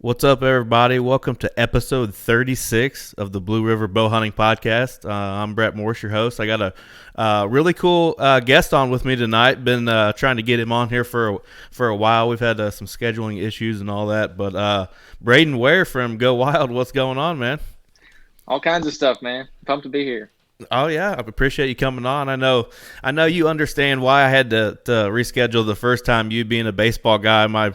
What's up, everybody? Welcome to episode 36 of the Blue River Bow Hunting Podcast. I'm Brett Morse, your host. I got a really cool guest on with me tonight. Been trying to get him on here for a while. We've had some scheduling issues and all that. But Brayden Ware from GoWild, what's going on, man? All kinds of stuff, man. Pumped to be here. Oh yeah, I appreciate you coming on. I know you understand why I had to reschedule the first time. You being a baseball guy, my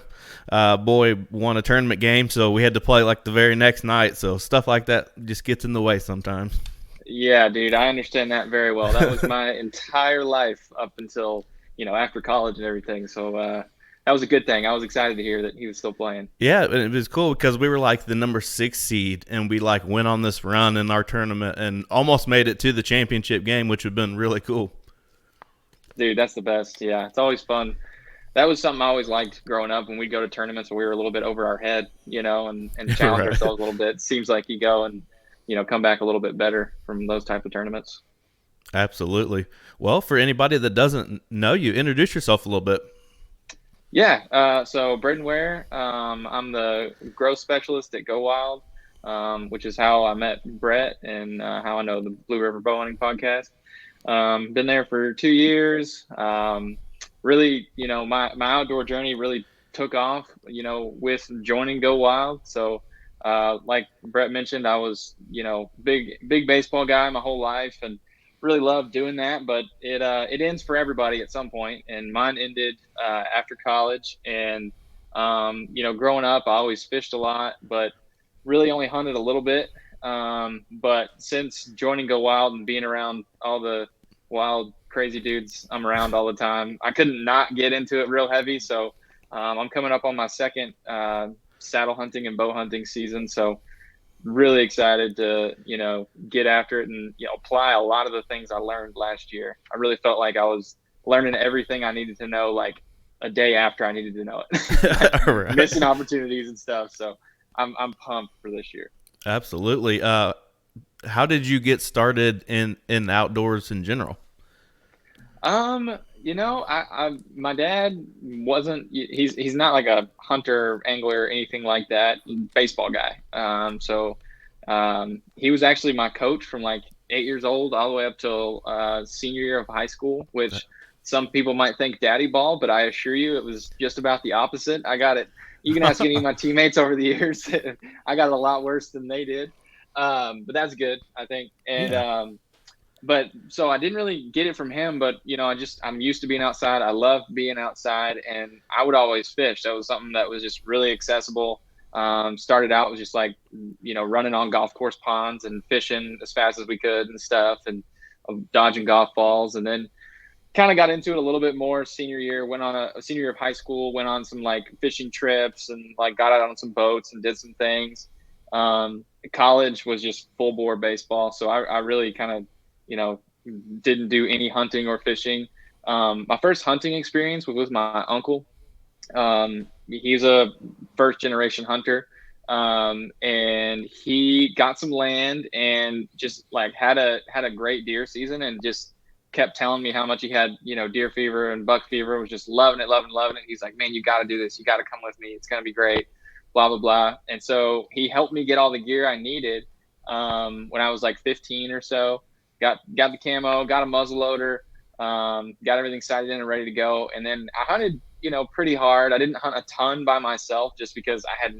boy won a tournament game, so we had to play like the very next night. So stuff like that just gets in the way sometimes. Yeah, dude, I understand that very well. That was my entire life up until, after college and everything. So that was a good thing. I was excited to hear that he was still playing. Yeah, and it was cool because we were like the number 6 seed, and we like went on this run in our tournament and almost made it to the championship game, which would have been really cool. Dude, that's the best. Yeah, it's always fun. That was something I always liked growing up when we'd go to tournaments where we were a little bit over our head, and challenge Right. ourselves a little bit. It seems like you go and, come back a little bit better from those type of tournaments. Absolutely. Well, for anybody that doesn't know you, introduce yourself a little bit. Yeah, so Brayden Ware, I'm the growth specialist at GoWild, which is how I met Brett and how I know the Blue River Bow Hunting podcast. Been there for 2 years. Really, my outdoor journey really took off, with joining GoWild. So, like Brett mentioned, I was, big baseball guy my whole life and really loved doing that, but it ends for everybody at some point, and mine ended after college. And growing up, I always fished a lot, but really only hunted a little bit. But since joining Go Wild and being around all the wild, crazy dudes I'm around all the time, I couldn't not get into it real heavy. So I'm coming up on my second saddle hunting and bow hunting season. So really excited to get after it and apply a lot of the things I learned last year. I really felt like I was learning everything I needed to know like a day after I needed to know it. Like, Right. missing opportunities and stuff. So I'm pumped for this year. Absolutely. How did you get started in outdoors in general? My dad wasn't. He's not like a hunter, angler, or anything like that. Baseball guy. He was actually my coach from like 8 years old all the way up till senior year of high school, which some people might think daddy ball, but I assure you it was just about the opposite. I got it. You can ask any of my teammates over the years. I got it a lot worse than they did. But that's good, I think. And Yeah. but so I didn't really get it from him, but I'm used to being outside. I love being outside, and I would always fish. That was something that was just really accessible. Started out with just like running on golf course ponds and fishing as fast as we could and stuff, and dodging golf balls, and then kind of got into it a little bit more senior year. Went on a senior year of high school, went on some like fishing trips and like got out on some boats and did some things. College was just full bore baseball, so I really kind of you know, didn't do any hunting or fishing. My first hunting experience was with my uncle. He's a first generation hunter. And he got some land and just like had a great deer season and just kept telling me how much he had, deer fever and buck fever, was just loving it, loving it. He's like, man, you got to do this. You got to come with me. It's going to be great, blah, blah, blah. And so he helped me get all the gear I needed when I was like 15 or so. Got the camo, got a muzzle loader, got everything sighted in and ready to go. And then I hunted, pretty hard. I didn't hunt a ton by myself just because I had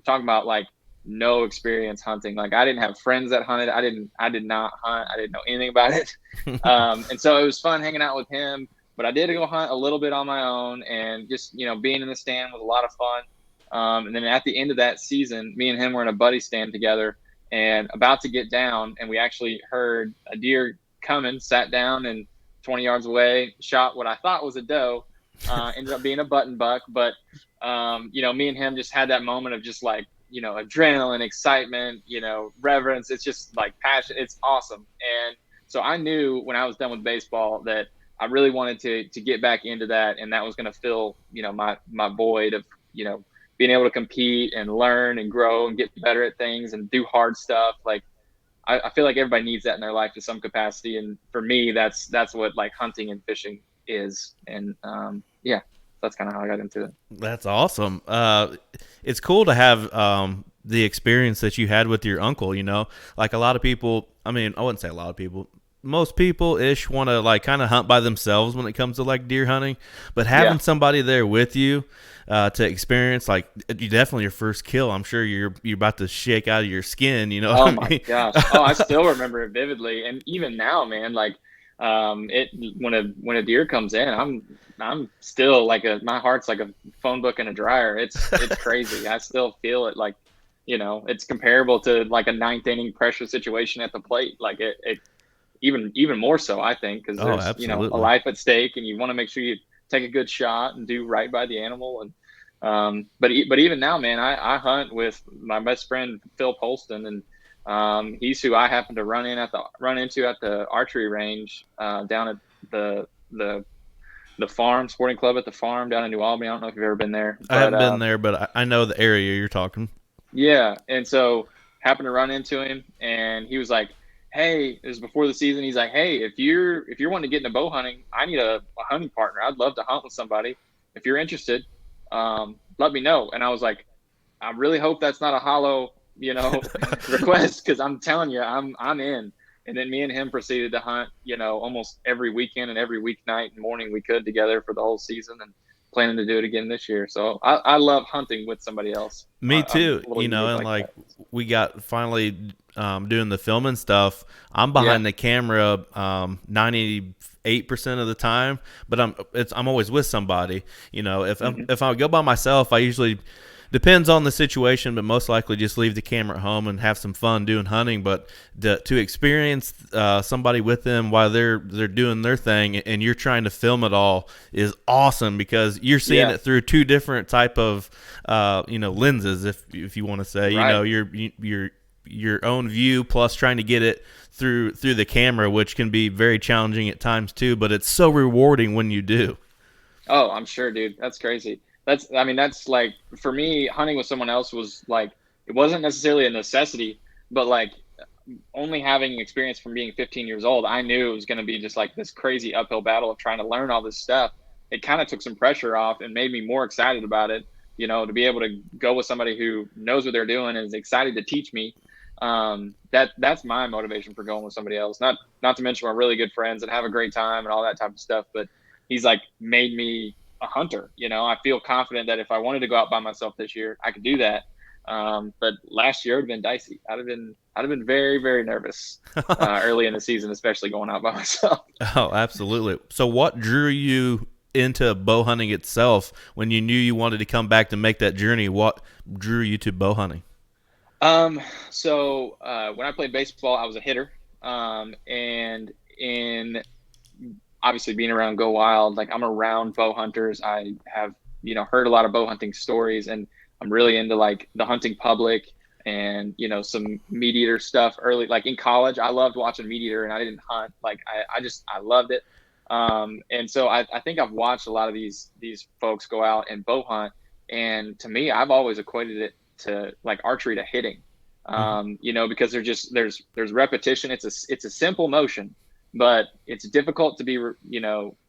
talking about like no experience hunting. Like I didn't have friends that hunted. I did not hunt. I didn't know anything about it. And so it was fun hanging out with him, but I did go hunt a little bit on my own, and just, being in the stand was a lot of fun. And then at the end of that season, me and him were in a buddy stand together and about to get down, and we actually heard a deer coming, sat down, and 20 yards away shot what I thought was a doe. Ended up being a button buck, but me and him just had that moment of just like, adrenaline, excitement, reverence. It's just like passion. It's awesome. And so I knew when I was done with baseball that I really wanted to get back into that, and that was going to fill my void of being able to compete and learn and grow and get better at things and do hard stuff. Like I feel like everybody needs that in their life to some capacity. And for me, that's what like hunting and fishing is. And yeah. that's kind of how I got into it. That's awesome. It's cool to have the experience that you had with your uncle. You know, like a lot of people. I mean, I wouldn't say a lot of people. Most people ish want to like kind of hunt by themselves when it comes to like deer hunting, but Yeah. having somebody there with you to experience like you definitely your first kill. I'm sure you're about to shake out of your skin. You know what Oh I my mean? gosh. Oh, I still remember it vividly. And even now, man, like it when a deer comes in, I'm still like my heart's like a phone book in a dryer. It's crazy. I still feel it like, it's comparable to like a ninth inning pressure situation at the plate. Like it even more so, I think, because Oh, there's, a absolutely. life at stake and you want to make sure you take a good shot and do right by the animal. And but even now, man, I hunt with my best friend Phil Polston, and he's who I happen to run into at the archery range down at the the farm sporting club at the farm down in New Albany. I don't know if you've ever been there, I but haven't been there, but I know the area you're talking. yeah. And so happened to run into him, and he was like, "Hey," it was before the season. He's like, "Hey, if you're wanting to get into bow hunting, I need a hunting partner. I'd love to hunt with somebody. If you're interested, let me know." And I was like, "I really hope that's not a hollow, request, because I'm telling you, I'm in." And then me and him proceeded to hunt, almost every weekend and every weeknight and morning we could together for the whole season, and planning to do it again this year. So I love hunting with somebody else. Me I'm too, a little you know, unique and like like that. we got finally doing the filming stuff. I'm Yeah. behind the camera 98% of the time, but I'm always with somebody. You know, Hmm. if I go by myself, I usually depends on the situation, but most likely just leave the camera at home and have some fun doing hunting. But to experience somebody with them while they're doing their thing and you're trying to film it all is awesome because you're seeing Yeah. it through two different type of lenses, if you want to say, Right. your own view plus trying to get it through the camera, which can be very challenging at times too. But it's so rewarding when you do. Oh, I'm sure, dude. That's crazy. I mean, that's like, for me, hunting with someone else was like, it wasn't necessarily a necessity, but like, only having experience from being 15 years old, I knew it was going to be just like this crazy uphill battle of trying to learn all this stuff. It kind of took some pressure off and made me more excited about it, to be able to go with somebody who knows what they're doing and is excited to teach me. That's my motivation for going with somebody else. Not to mention we're really good friends and have a great time and all that type of stuff. But he's like made me a hunter. I feel confident that if I wanted to go out by myself this year, I could do that. But last year would have been dicey. I'd have been very, very nervous early in the season, especially going out by myself. Oh, absolutely. So, what drew you into bow hunting itself when you knew you wanted to come back to make that journey? What drew you to bow hunting? Um, so when I played baseball, I was a hitter. And in obviously being around GoWild, like I'm around bow hunters. I have, heard a lot of bow hunting stories, and I'm really into like the hunting public and, some meat eater stuff early. Like in college, I loved watching meat eater, and I didn't hunt. Like I loved it. And so I think I've watched a lot of these folks go out and bow hunt. And to me, I've always equated it to like archery to hitting. Mm-hmm. Because there's repetition. It's a simple motion, but it's difficult to be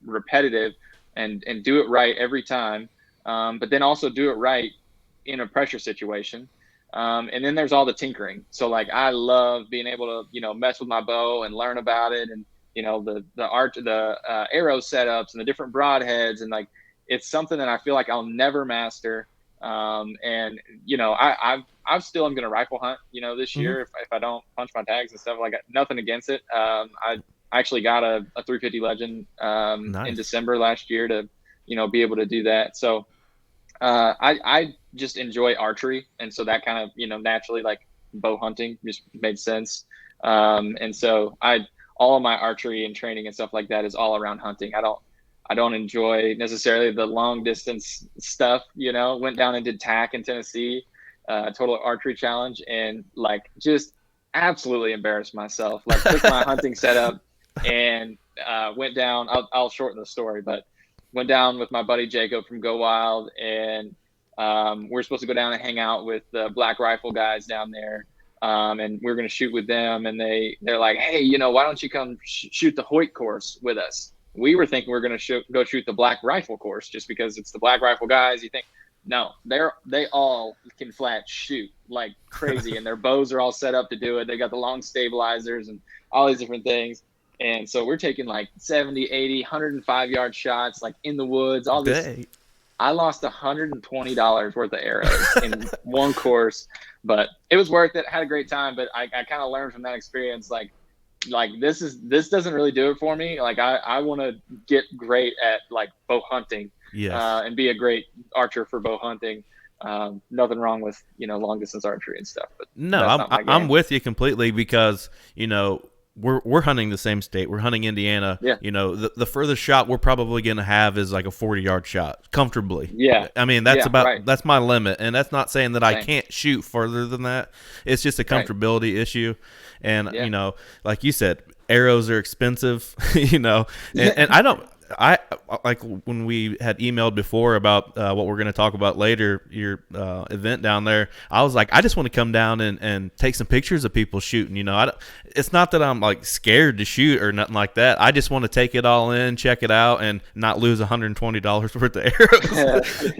repetitive and do it right every time, but then also do it right in a pressure situation. And then there's all the tinkering. So like I love being able to mess with my bow and learn about it, and the arrow setups and the different broadheads, and like it's something that I feel like I'll never master. And I've still am going to rifle hunt, this Mm-hmm. year if I don't punch my tags and stuff. Like nothing against it. I actually got a 350 Legend in Nice. December last year to, be able to do that. So I just enjoy archery, and so that kind of naturally like bow hunting just made sense. And so all of my archery and training and stuff like that is all around hunting. I don't enjoy necessarily the long distance stuff. Went down and did tack in Tennessee, total archery challenge, and like just absolutely embarrassed myself. Like took my hunting setup and went down. I'll shorten the story, but went down with my buddy Jacob from GoWild, and we're supposed to go down and hang out with the Black Rifle guys down there. And we're going to shoot with them, and they're like, "Hey, why don't you come shoot the Hoyt course with us?" we were thinking we are going to go shoot the black rifle course just because it's the black rifle guys. You think, no, they all can flat shoot like crazy, and their bows are all set up to do it. They got the long stabilizers and all these different things. And so we're taking like 70, 80, 105-yard shots, like in the woods, all this. Dang. I lost $120 worth of arrows in one course, but it was worth it. Had a great time, but I kind of learned from that experience, like this doesn't really do it for me. Like I want to get great at like bow hunting, Yes. and be a great archer for bow hunting. Nothing wrong with long distance archery and stuff, but No, that's not my game. I'm with you completely because we're hunting the same state. We're hunting Indiana. Yeah. The furthest shot we're probably going to have is like a 40-yard shot comfortably. Yeah. I mean, that's right. that's my limit, and that's not saying that I Same. can't shoot further than that. It's just a comfortability issue, and like you said, arrows are expensive. And I don't. I like when we had emailed before about what we're going to talk about later, your event down there. I was like, I just want to come down and take some pictures of people shooting. It's not that I'm like scared to shoot or nothing like that. I just want to take it all in, check it out, and not lose $120 worth of arrows.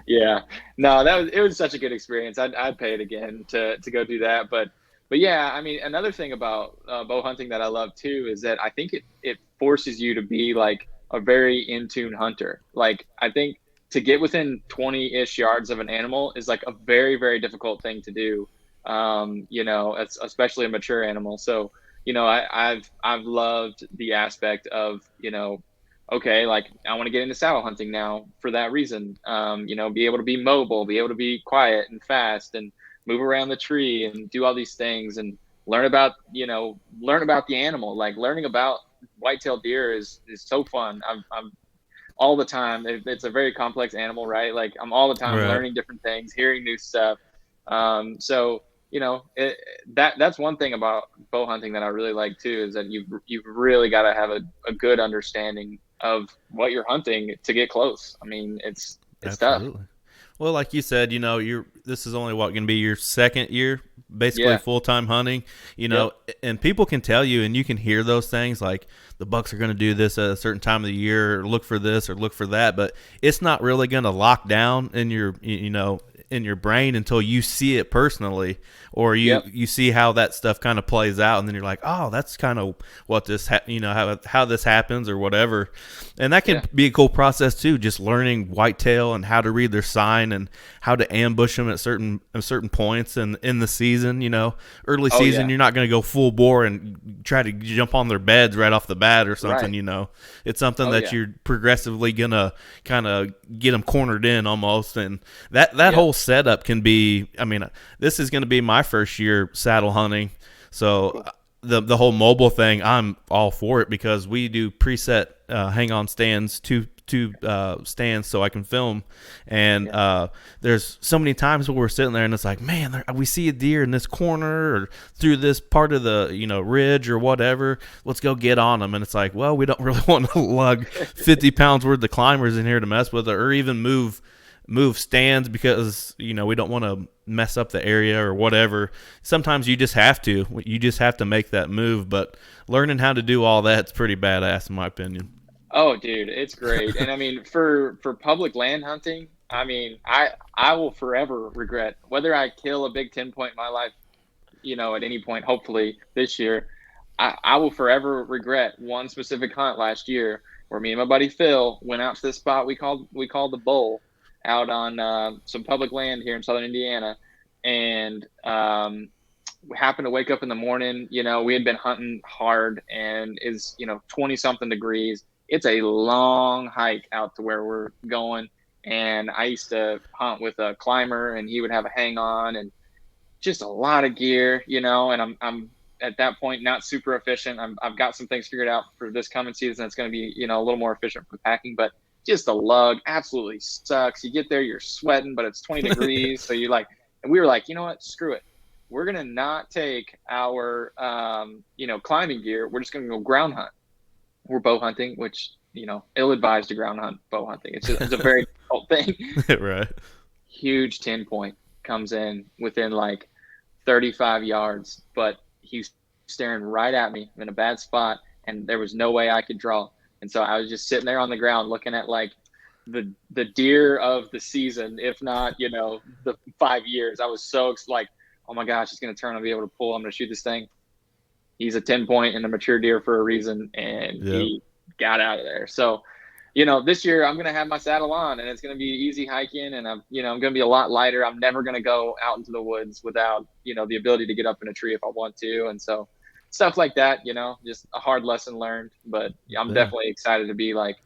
Yeah, no, it was such a good experience. I'd pay it again to go do that. But yeah, I mean, another thing about bow hunting that I love too is that I think it forces you to be like a very in tune hunter. Like I think to get within 20-ish yards of an animal is like a very, very difficult thing to do. Especially a mature animal. So I've loved the aspect of okay, like I want to get into saddle hunting now for that reason. Be able to be mobile, be able to be quiet and fast and move around the tree and do all these things and learn about the animal. Like learning about white-tailed deer is so fun. I'm all the time. It's a very complex animal, right? Like I'm all the time learning different things, hearing new stuff. So that's one thing about bow hunting that I really like too, is that you've really got to have a good understanding of what you're hunting to get close. I mean, it's Absolutely. tough. Well, like you said, this is only going to be your second year, basically full-time hunting, and people can tell you, and you can hear those things like the bucks are going to do this at a certain time of the year, or look for this or look for that, but it's not really going to lock down in your, in your brain until you see it personally, or you see how that stuff kind of plays out, and then you're like, oh, that's kind of what this how this happens or whatever. And that can be a cool process too, just learning whitetail and how to read their sign and how to ambush them at certain points and in the season. Early season, you're not going to go full bore and try to jump on their beds right off the bat or something. It's something that you're progressively gonna kind of get them cornered in almost, and that whole setup can be. I mean, this is going to be my first year saddle hunting, so the whole mobile thing, I'm all for it because we do preset hang on stands, two stands so I can film, and there's so many times where we're sitting there and it's like, man, we see a deer in this corner or through this part of the ridge or whatever, let's go get on them. And it's like, well, we don't really want to lug 50 pounds worth of climbers in here to mess with it, or even move stands because we don't want to mess up the area or whatever. Sometimes you just have to make that move, but learning how to do all that's pretty badass in my opinion. Oh, dude, it's great. And I mean, for public land hunting, I mean, I will forever regret whether I kill a big 10 point in my life, at any point, hopefully this year. I will forever regret one specific hunt last year where me and my buddy Phil went out to this spot we called the Bowl out on some public land here in southern Indiana. And we happened to wake up in the morning, we had been hunting hard, and it's 20 something degrees. It's a long hike out to where we're going. And I used to hunt with a climber, and he would have a hang on and just a lot of gear, and I'm at that point not super efficient. I've got some things figured out for this coming season. It's going to be, a little more efficient for packing, but just a lug absolutely sucks. You get there, you're sweating, but it's 20 degrees. So you're like, and we were like, you know what, screw it. We're going to not take our, climbing gear. We're just going to go ground hunt. We're bow hunting, which, ill-advised to ground hunt bow hunting. It's a very difficult thing. Right. Huge 10 point comes in within like 35 yards, but he's staring right at me in a bad spot. and there was no way I could draw. And so I was just sitting there on the ground looking at like the deer of the season, if not, the 5 years. I was so like, oh my gosh, it's going to turn. I'll be able to pull. I'm going to shoot this thing. He's a 10 point and a mature deer for a reason. And Yep. he got out of there. So, this year I'm going to have my saddle on and it's going to be easy hiking, and I'm going to be a lot lighter. I'm never going to go out into the woods without, the ability to get up in a tree if I want to. And so stuff like that, just a hard lesson learned, but I'm definitely excited to be like,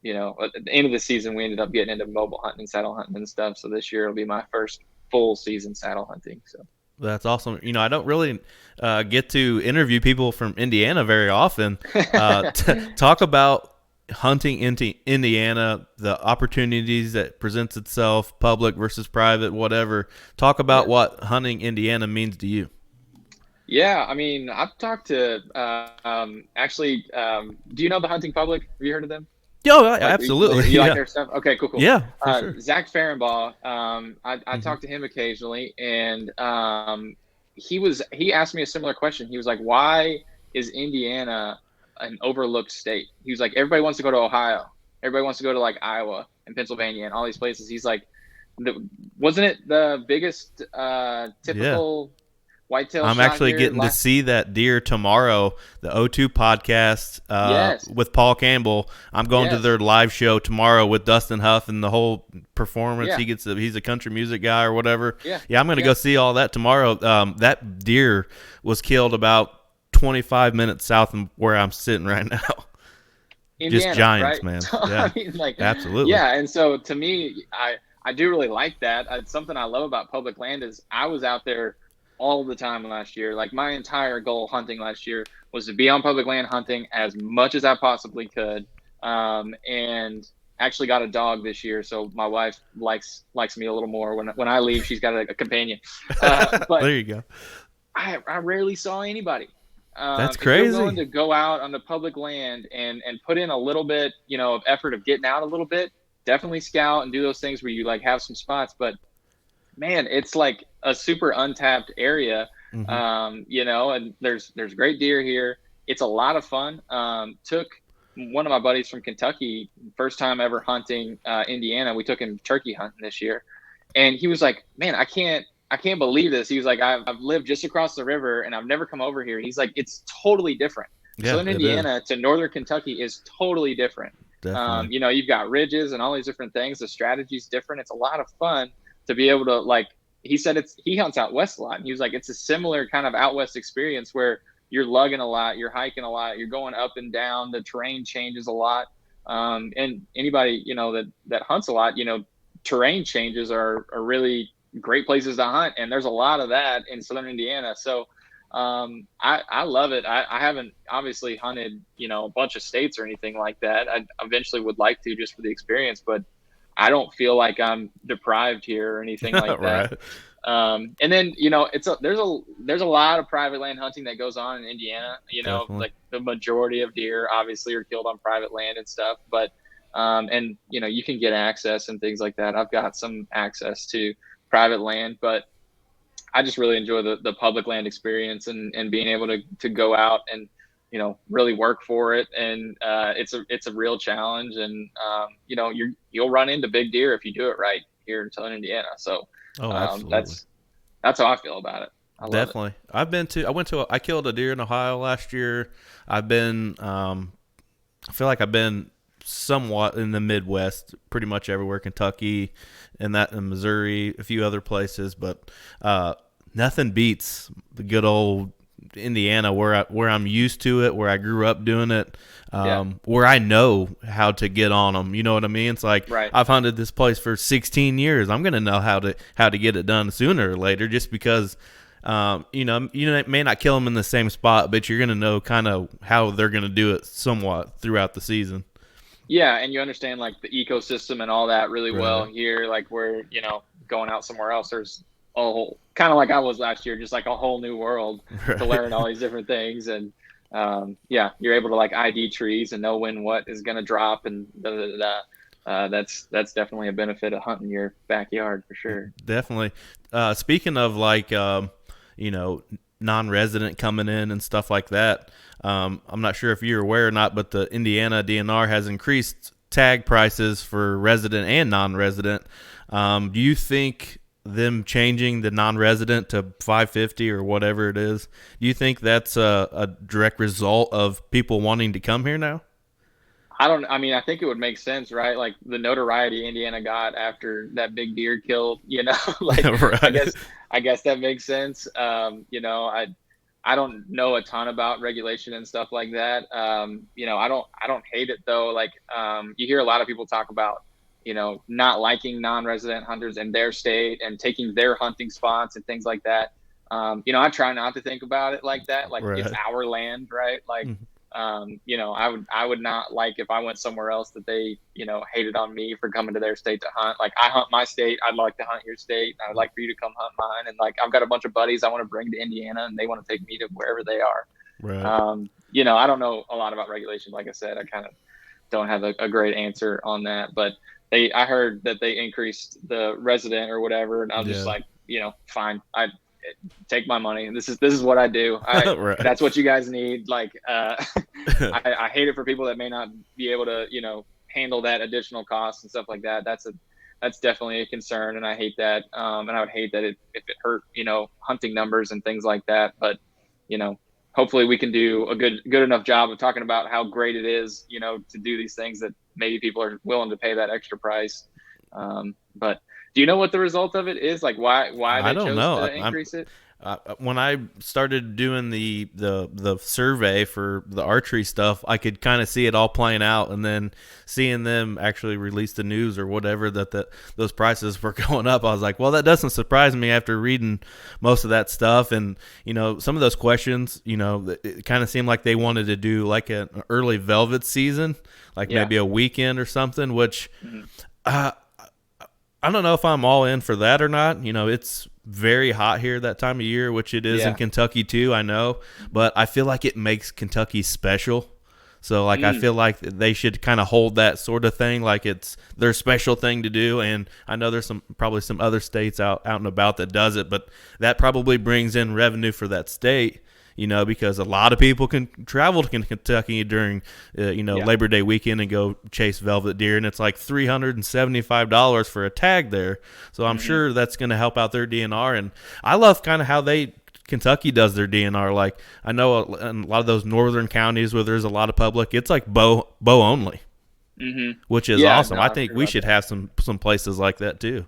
at the end of the season, we ended up getting into mobile hunting and saddle hunting and stuff. So this year will be my first full season saddle hunting. So That's awesome. I don't really get to interview people from Indiana very often. Talk about hunting into Indiana, the opportunities that presents itself, public versus private, whatever. Talk about what hunting Indiana means to you. Yeah, I mean, I've talked to do you know the Hunting Public? Have you heard of them? Yeah, absolutely. You like their stuff? Okay, cool. Yeah, for sure. Zach Fehrenbaugh, I talked to him occasionally, and he asked me a similar question. He was like, "Why is Indiana an overlooked state?" He was like, "Everybody wants to go to Ohio. Everybody wants to go to like Iowa and Pennsylvania and all these places." He's like, "Wasn't it the biggest typical?" Whitetail I'm actually getting to see that deer tomorrow. The O2 podcast with Paul Campbell. I'm going to their live show tomorrow with Dustin Huff and the whole performance. Yeah. He's a country music guy or whatever. Yeah, I'm going to go see all that tomorrow. That deer was killed about 25 minutes south of where I'm sitting right now. Indiana, just giants, right? man. So, Yeah, I mean, like, absolutely. Yeah, and so to me, I do really like that. It's something I love about public land is I was out there all the time last year. Like my entire goal hunting last year was to be on public land hunting as much as I possibly could, and actually got a dog this year, so my wife likes me a little more when I leave. She's got a companion. But there you go. I rarely saw anybody. That's crazy. If you're willing to go out on the public land and put in a little bit, of effort of getting out a little bit, definitely scout and do those things where you like have some spots. But man, it's like a super untapped area, and there's great deer here. It's a lot of fun. Took one of my buddies from Kentucky, first time ever hunting Indiana. We took him turkey hunting this year, and he was like, "Man, I can't believe this." He was like, I've lived just across the river and I've never come over here. He's like, it's totally different. Yeah, Southern Indiana to northern Kentucky is totally different. You've got ridges and all these different things. The strategy's different. It's a lot of fun to be able to, like, he said he hunts out west a lot. And he was like, it's a similar kind of out west experience where you're lugging a lot, you're hiking a lot, you're going up and down, the terrain changes a lot. And anybody, that hunts a lot, terrain changes are really great places to hunt, and there's a lot of that in southern Indiana. So I love it. I haven't obviously hunted a bunch of states or anything like that. I eventually would like to, just for the experience, but I don't feel like I'm deprived here or anything like that. Right. And then there's a lot of private land hunting that goes on in Indiana. Definitely. Like the majority of deer obviously are killed on private land and stuff, but and you can get access and things like that. I've got some access to private land, but I just really enjoy the public land experience and being able to go out and really work for it. And it's a real challenge, and you'll run into big deer if you do it right here in southern Indiana. So that's how I feel about it. I love Definitely. It. I killed a deer in Ohio last year. I feel like I've been somewhat in the Midwest, pretty much everywhere, Kentucky and Missouri, a few other places, but nothing beats the good old Indiana where I'm used to it, where I grew up doing it, where I know how to get on them. You know what I mean? It's like, right. I've hunted this place for 16 years. I'm going to know how to get it done sooner or later, just because you may not kill them in the same spot, but you're going to know kind of how they're going to do it somewhat throughout the season. Yeah, and you understand like the ecosystem and all that really well Right. here. Like we're going out somewhere else, there's a whole, kind of like I was last year, just like a whole new world to learn all these different things. And you're able to like ID trees and know when what is going to drop, and that's definitely a benefit of hunting your backyard for sure. Definitely. Speaking of like non-resident coming in and stuff like that. I'm not sure if you're aware or not, but the Indiana DNR has increased tag prices for resident and non-resident. Do you think them changing the non-resident to 550 or whatever it is, do you think that's a direct result of people wanting to come here now? I mean, I think it would make sense, right? Like the notoriety Indiana got after that big deer kill, like Right. I guess that makes sense. I don't know a ton about regulation and stuff like that. I don't hate it though. Like, you hear a lot of people talk about, not liking non-resident hunters in their state and taking their hunting spots and things like that. I try not to think about it like that. Like it's Right. our land, right? Like, Mhm. I would not like if I went somewhere else that they, hated on me for coming to their state to hunt. Like I hunt my state. I'd like to hunt your state. I'd like for you to come hunt mine. And like, I've got a bunch of buddies I want to bring to Indiana and they want to take me to wherever they are. Right. I don't know a lot about regulation. Like I said, I kind of don't have a great answer on that, but I heard that they increased the resident or whatever. And I was just Yeah. like, fine. I take my money. This is what I do. Right. That's what you guys need. Like, I hate it for people that may not be able to, handle that additional cost and stuff like that. That's definitely a concern. And I hate that. And I would hate that if it hurt, hunting numbers and things like that. But, hopefully we can do a good enough job of talking about how great it is, to do these things that maybe people are willing to pay that extra price. But do you know what the result of it is? Like why I they don't chose know. to increase it? When I started doing the survey for the archery stuff, I could kind of see it all playing out, and then seeing them actually release the news or whatever that those prices were going up, I was like, well, that doesn't surprise me after reading most of that stuff. And some of those questions, it kind of seemed like they wanted to do like an early velvet season, like Yeah. maybe a weekend or something, which Mhm. I don't know if I'm all in for that or not. It's very hot here that time of year, which it is in Yeah. Kentucky too, I know. But I feel like it makes Kentucky special. So, like, I feel like they should kind of hold that sort of thing, like it's their special thing to do. And I know there's probably some other states out and about that does it, but that probably brings in revenue for that state. Because a lot of people can travel to Kentucky during, Yeah. Labor Day weekend and go chase velvet deer, and it's like $375 for a tag there. So I'm sure that's going to help out their DNR, and I love kind of how Kentucky does their DNR. Like I know in a lot of those northern counties where there's a lot of public, it's like bow only, which is Yeah, awesome. no, I I've think heard we about should that. have some places like that too.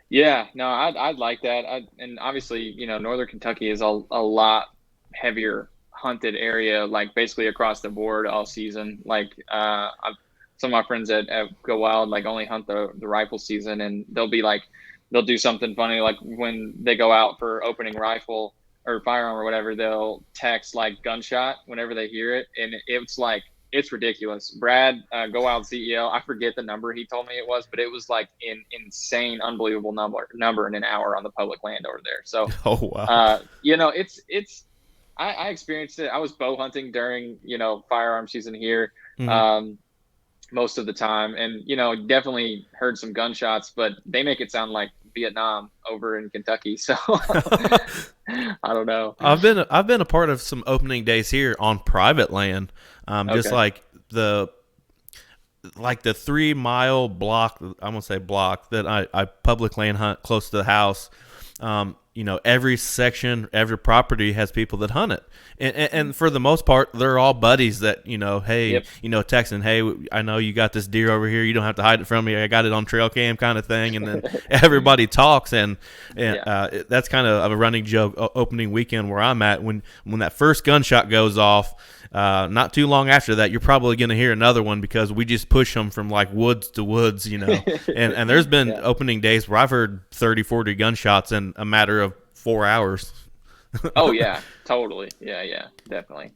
Yeah, no, I'd like that. And obviously, Northern Kentucky is a lot heavier hunted area, like basically across the board all season. Like, some of my friends at GoWild like only hunt the rifle season, and they'll do something funny like when they go out for opening rifle or firearm or whatever, they'll text like gunshot whenever they hear it, and it's like it's ridiculous. Brad, GoWild CEO, I forget the number he told me it was, but it was like an insane, unbelievable number in an hour on the public land over there. So, Oh wow. it's I experienced it. I was bow hunting during firearm season here, Mhm. um, most of the time, and definitely heard some gunshots, but they make it sound like Vietnam over in Kentucky. So I don't know. I've been a part of some opening days here on private land, just Okay. like the 3 mile block. I'm gonna say block that I public land hunt close to the house. Every section, every property has people that hunt it, and for the most part, they're all buddies that hey, Yep. texting, hey, I know you got this deer over here. You don't have to hide it from me. I got it on trail cam, kind of thing, and then everybody talks, and Yeah. that's kind of a running joke opening weekend where I'm at when that first gunshot goes off. Not too long after that, you're probably going to hear another one because we just push them from like woods to woods, and there's been Yeah. opening days where I've heard 30, 40 gunshots in a matter of 4 hours. Oh yeah, totally. Yeah, definitely.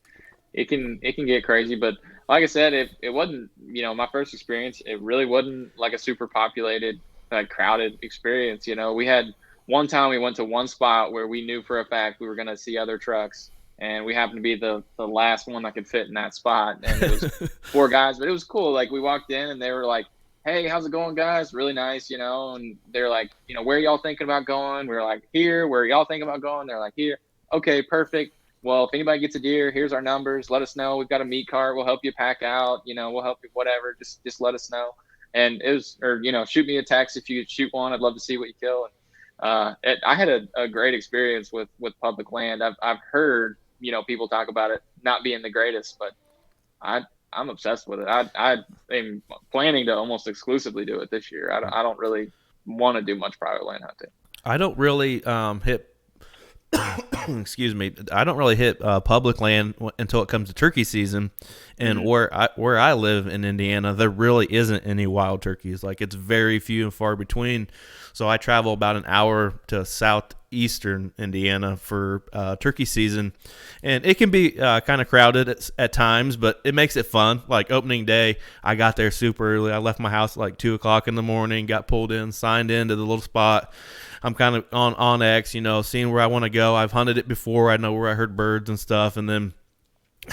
It can get crazy, but like I said, it wasn't my first experience. It really wasn't like a super populated, like crowded experience. We had one time we went to one spot where we knew for a fact we were going to see other trucks, and we happened to be the last one that could fit in that spot, and it was four guys, but it was cool. Like we walked in and they were like, "Hey, how's it going, guys? Really nice, and they're like, where are y'all thinking about going?" We were like, "Here." "Where are y'all thinking about going?" They're like, "Here." okay, perfect. Well, if anybody gets a deer, here's our numbers. Let us know. We've got a meat cart. We'll help you pack out. We'll help you, whatever. Just let us know. And it was, or shoot me a text if you shoot one. I'd love to see what you kill. And I had a great experience with public land. I've heard people talk about it not being the greatest, but I'm obsessed with it. I am planning to almost exclusively do it this year. I don't really want to do much private land hunting. I don't really hit excuse me, I don't really hit public land until it comes to turkey season, and where I live in Indiana, there really isn't any wild turkeys. Like, it's very few and far between. So I travel about an hour to southeastern Indiana for turkey season, and it can be kind of crowded at times, but it makes it fun. Like opening day, I got there super early. I left my house at like 2 o'clock in the morning, got pulled in, signed into the little spot. I'm kind of on X, seeing where I want to go. I've hunted it before. I know where I heard birds and stuff. And then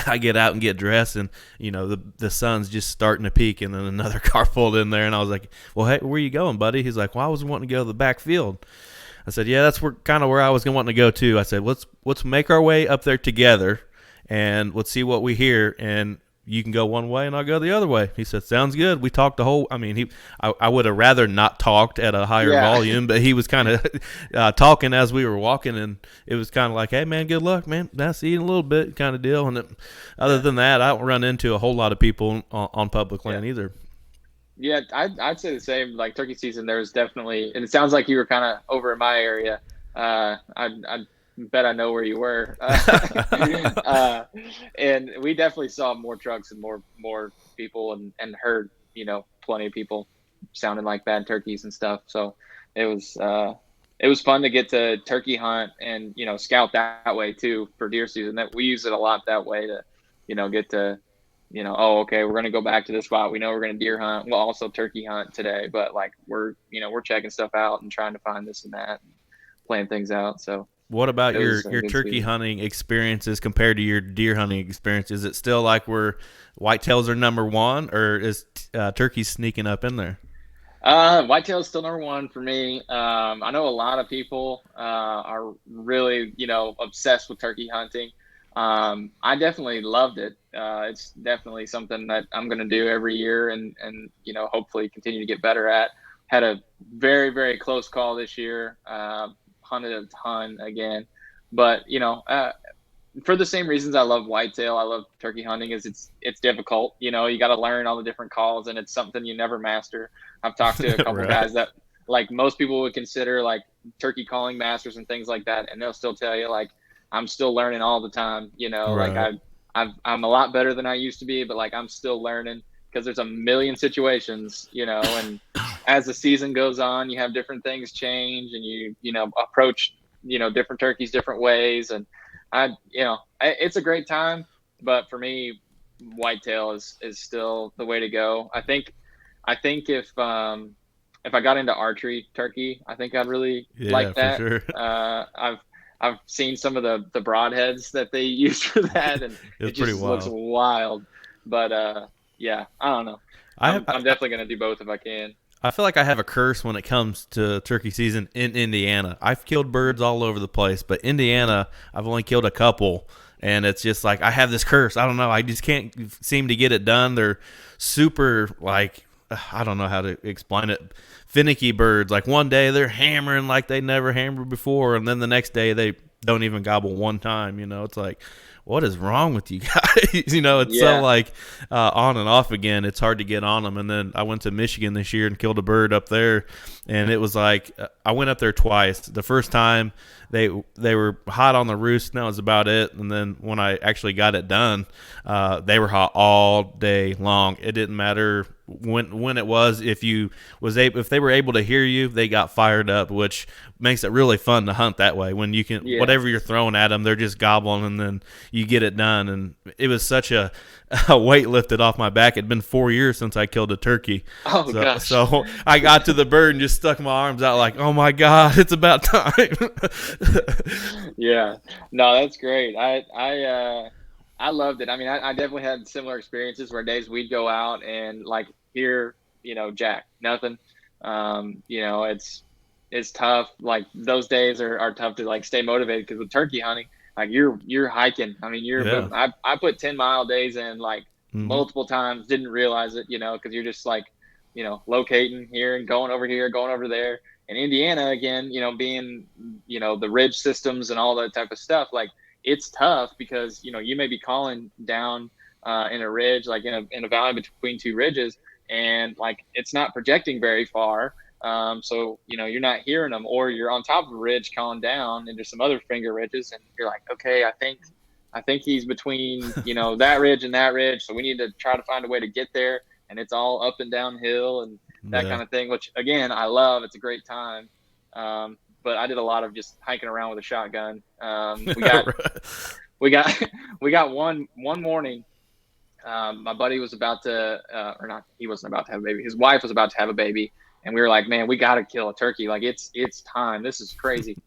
I get out and get dressed, and, the sun's just starting to peak. And then another car pulled in there, and I was like, well, hey, where you going, buddy? He's like, well, I was wanting to go to the back field. I said, yeah, that's kind of where I was wanting to go too. I said, let's make our way up there together, and let's see what we hear. And you can go one way and I'll go the other way. He said, sounds good. We talked I would have rather not talked at a higher volume, but he was kind of talking as we were walking, and it was kind of like, hey man, good luck, man. That's eating a little bit kind of deal. And other than that, I don't run into a whole lot of people on public land either. Yeah, I'd say the same. Like turkey season, there's definitely, and it sounds like you were kind of over in my area. I bet I know where you were. And we definitely saw more trucks and more people, and heard plenty of people sounding like bad turkeys and stuff. So it was fun to get to turkey hunt and scout that way too for deer season. That we use it a lot that way to get to oh, okay, we're gonna go back to this spot. We know we're gonna deer hunt. We'll also turkey hunt today, but like we're checking stuff out and trying to find this and that, and plan things out. So what about your turkey hunting experiences compared to your deer hunting experience? Is it still like where whitetails are number one, or is turkey sneaking up in there? Whitetail is still number one for me. I know a lot of people are really obsessed with turkey hunting. I definitely loved it. It's definitely something that I'm going to do every year, and hopefully continue to get better at. Had a very, very close call this year. Hunted a ton again, but for the same reasons I love whitetail, I love turkey hunting. Is it's difficult. You got to learn all the different calls, and it's something you never master. I've talked to a couple Right. guys that like most people would consider like turkey calling masters and things like that, and they'll still tell you like I'm still learning all the time. Right. Like I'm a lot better than I used to be, but like I'm still learning because there's a million situations, and as the season goes on, you have different things change, and you approach different turkeys different ways, and it's a great time. But for me, whitetail is still the way to go. I think if I got into archery turkey, I think I'd really like that. For sure. I've seen some of the broadheads that they use for that, and it just looks wild. But yeah, I don't know. I'm definitely gonna do both if I can. I feel like I have a curse when it comes to turkey season in Indiana. I've killed birds all over the place, but Indiana, I've only killed a couple, and it's just like I have this curse. I don't know. I just can't seem to get it done. They're super, like, I don't know how to explain it, finicky birds. Like one day they're hammering like they never hammered before, and then the next day they don't even gobble one time. It's like, what is wrong with you guys? It's so like on and off again. It's hard to get on them. And then I went to Michigan this year and killed a bird up there, and it was like I went up there twice. The first time they were hot on the roost, and that was about it. And then when I actually got it done, they were hot all day long. It didn't matter when it was. If they were able to hear you, they got fired up, which makes it really fun to hunt that way. When you can, whatever you're throwing at them, they're just gobbling, and then you get it done. And it was such a weight lifted off my back. It'd been 4 years since I killed a turkey. Oh gosh! So I got to the bird and just stuck my arms out like, oh my god, it's about time. Yeah, no, that's great. I loved it. I mean, I definitely had similar experiences where days we'd go out and like hear, jack, nothing. It's tough. Like those days are tough to like stay motivated because with turkey hunting, like you're hiking. I mean, you're Yeah. moving. I put 10-mile days in like Mm-hmm. multiple times, didn't realize it, because you're just like, locating here and going over here, going over there. And Indiana, again, being, the ridge systems and all that type of stuff, like it's tough because, you may be calling down in a ridge, like in a valley between two ridges, and like it's not projecting very far. So, you're not hearing them, or you're on top of a ridge calling down and there's some other finger ridges, and you're like, okay, I think he's between, that ridge and that ridge. So we need to try to find a way to get there. And it's all up and downhill and that Yeah. kind of thing, which again, I love. It's a great time. But I did a lot of just hiking around with a shotgun. We got, we got one morning. My buddy was about to, or not, he wasn't about to have a baby. His wife was about to have a baby. And we were like, man, we got to kill a turkey. Like it's time. This is crazy.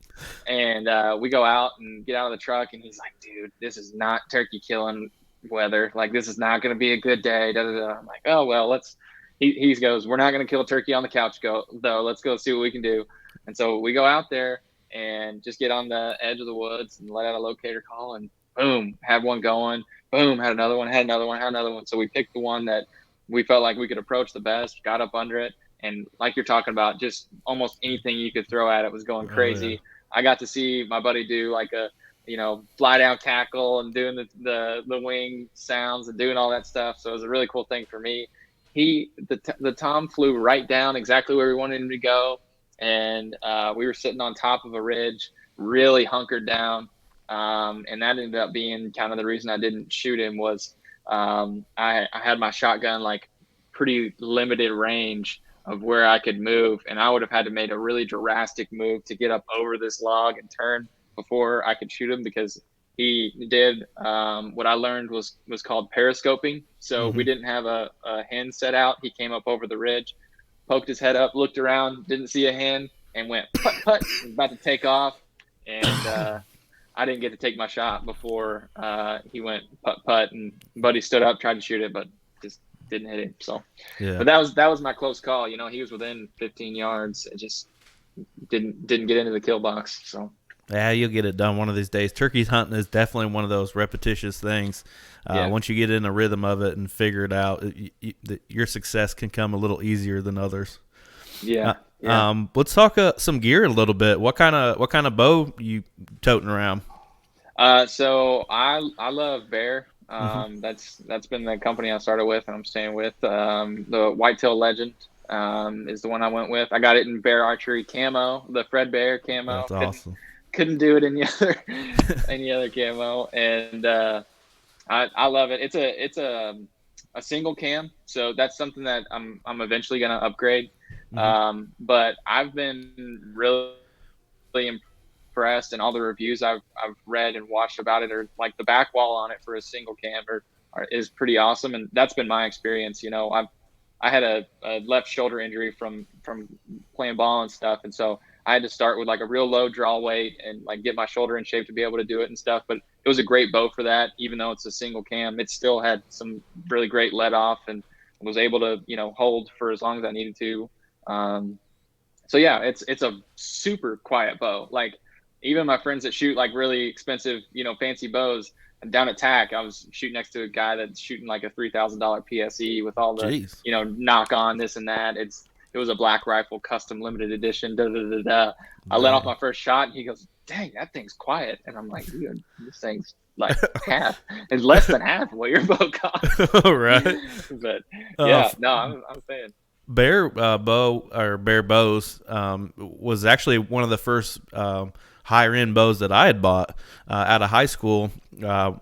And we go out and get out of the truck, and he's like, dude, this is not turkey killing weather. Like, this is not going to be a good day. Da, da, da. I'm like, oh, well, he goes, we're not going to kill a turkey on the couch, though. Let's go see what we can do. And so we go out there and just get on the edge of the woods and let out a locator call, and boom, had one going. Boom, had another one, had another one, had another one. So we picked the one that we felt like we could approach the best, got up under it. And like you're talking about, just almost anything you could throw at it was going crazy. Oh, yeah. I got to see my buddy do like a, fly down cackle and doing the wing sounds and doing all that stuff. So it was a really cool thing for me. The Tom flew right down exactly where we wanted him to go. And we were sitting on top of a ridge, really hunkered down. And that ended up being kind of the reason I didn't shoot him was I had my shotgun like pretty limited range of where I could move, and I would have had to make a really drastic move to get up over this log and turn before I could shoot him, because he did what I learned was called periscoping. So we didn't have a hen set out. He came up over the ridge, poked his head up, looked around, didn't see a hen, and went putt putt, was about to take off, and I didn't get to take my shot before he went putt putt, and buddy stood up, tried to shoot it, but just didn't hit him. So, Yeah. but that was my close call. He was within 15 yards. It just didn't get into the kill box. So Yeah, you'll get it done one of these days. Turkey hunting is definitely one of those repetitious things. Yeah. Once you get in a rhythm of it and figure it out, your success can come a little easier than others. yeah. Let's talk some gear a little bit. What kind of bow you toting around? So I love Bear. That's been the company I started with and I'm staying with. The Whitetail Legend is the one I went with. I got it in Bear Archery camo, the Fred Bear camo. That's awesome. Couldn't do it any other camo, and I love it. It's a single cam, so that's something that I'm eventually gonna upgrade. But I've been really impressed, and all the reviews I've read and watched about it are like the back wall on it for a single cam is pretty awesome, and that's been my experience. I had a left shoulder injury from playing ball and stuff, and so I had to start with like a real low draw weight and like get my shoulder in shape to be able to do it and stuff. But it was a great bow for that. Even though it's a single cam, it still had some really great let off and was able to, hold for as long as I needed to. So yeah, it's a super quiet bow. Like even my friends that shoot like really expensive, fancy bows, down at TAC, I was shooting next to a guy that's shooting like a $3,000 PSE with all the, Jeez. knock on this and that. It was a black rifle, custom limited edition. I let off my first shot, and he goes, "Dang, that thing's quiet." And I'm like, "Dude, this thing's like half. It's less than half of what your bow costs." Right. But yeah, no, I'm saying. Bear bow or Bear bows was actually one of the first higher end bows that I had bought out of high school.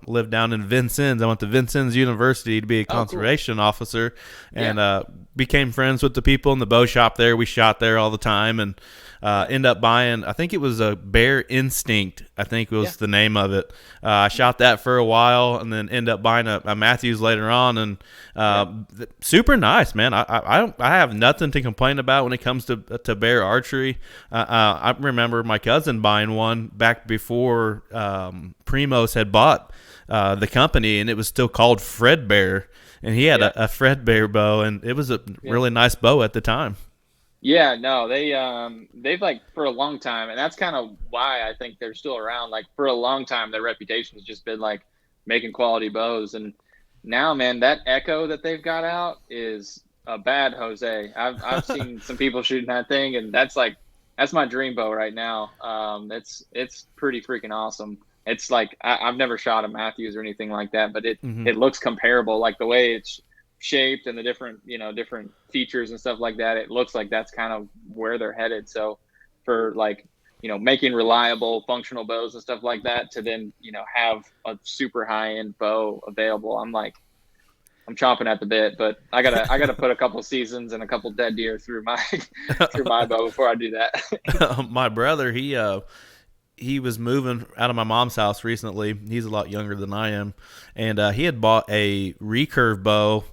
Lived down in Vincennes. I went to Vincennes University to be a conservation officer, and became friends with the people in the bow shop there. We shot there all the time, and end up buying, I think it was a Bear Instinct, I think was the name of it. I shot that for a while, and then end up buying a Matthews later on, and super nice, man. I have nothing to complain about when it comes to Bear archery. I remember my cousin buying one back before Primos had bought the company, and it was still called Fred Bear, and he had a Fred Bear bow, and it was a really nice bow at the time. Yeah, no, they've like for a long time, and that's kind of why I think they're still around. Like for a long time, their reputation has just been like making quality bows, and now, man, that Echo that they've got out is a bad Jose. I've seen some people shooting that thing, and that's my dream bow right now. It's pretty freaking awesome. It's like I've never shot a Matthews or anything like that, but Hmm. it looks comparable, like the way it's shaped and the different features and stuff like that. It looks like that's kind of where they're headed. So for like making reliable functional bows and stuff like that, to then have a super high end bow available, I'm chomping at the bit. But I gotta put a couple seasons and a couple dead deer through my through my bow before I do that. My brother, he was moving out of my mom's house recently. He's a lot younger than I am, and he had bought a recurve bow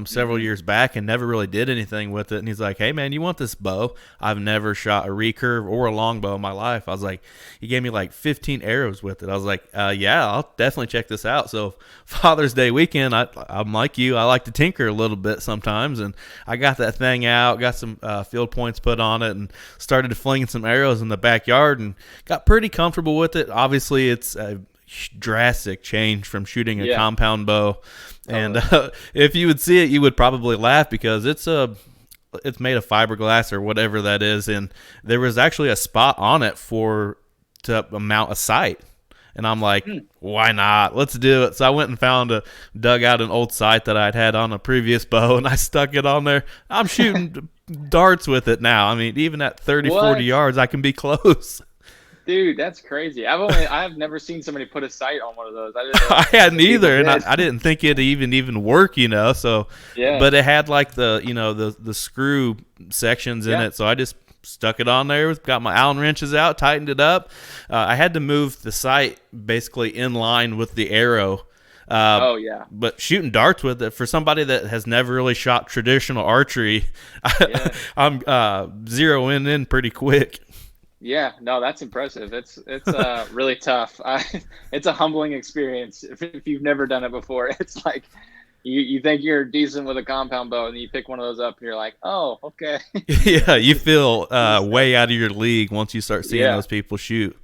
several Hmm. years back and never really did anything with it. And he's like, "Hey man, you want this bow? I've never shot a recurve or a longbow in my life." I was like, he gave me like 15 arrows with it. I was like, "Yeah, I'll definitely check this out." So Father's Day weekend, I'm like you. I like to tinker a little bit sometimes, and I got that thing out, got some field points put on it, and started flinging some arrows in the backyard, and got pretty comfortable with it. Obviously, it's a drastic change from shooting a Yeah, compound bow, and totally. if you would see it, you would probably laugh because it's made of fiberglass or whatever that is, and there was actually a spot on it for to mount a sight. And I'm like, Hmm. why not? Let's do it. So I went and dug out an old sight that I'd had on a previous bow, and I stuck it on there. I'm shooting darts with it now. I mean, even at 30, 40 What? yards, I can be close. Dude, that's crazy. I've never seen somebody put a sight on one of those. I didn't I realize hadn't that people either, and did. I didn't think it even work, So, Yeah. but it had like the screw sections in Yeah. it, so I just stuck it on there. Got my Allen wrenches out, tightened it up. I had to move the sight basically in line with the arrow. Uh, Oh yeah. but shooting darts with it for somebody that has never really shot traditional archery, Yeah. I'm zeroing in pretty quick. Yeah. No, that's impressive. It's really tough. It's a humbling experience if you've never done it before. It's like you think you're decent with a compound bow, and then you pick one of those up, and you're like, oh, okay. Yeah, you feel This is tough. way out of your league once you start seeing Yeah. those people shoot.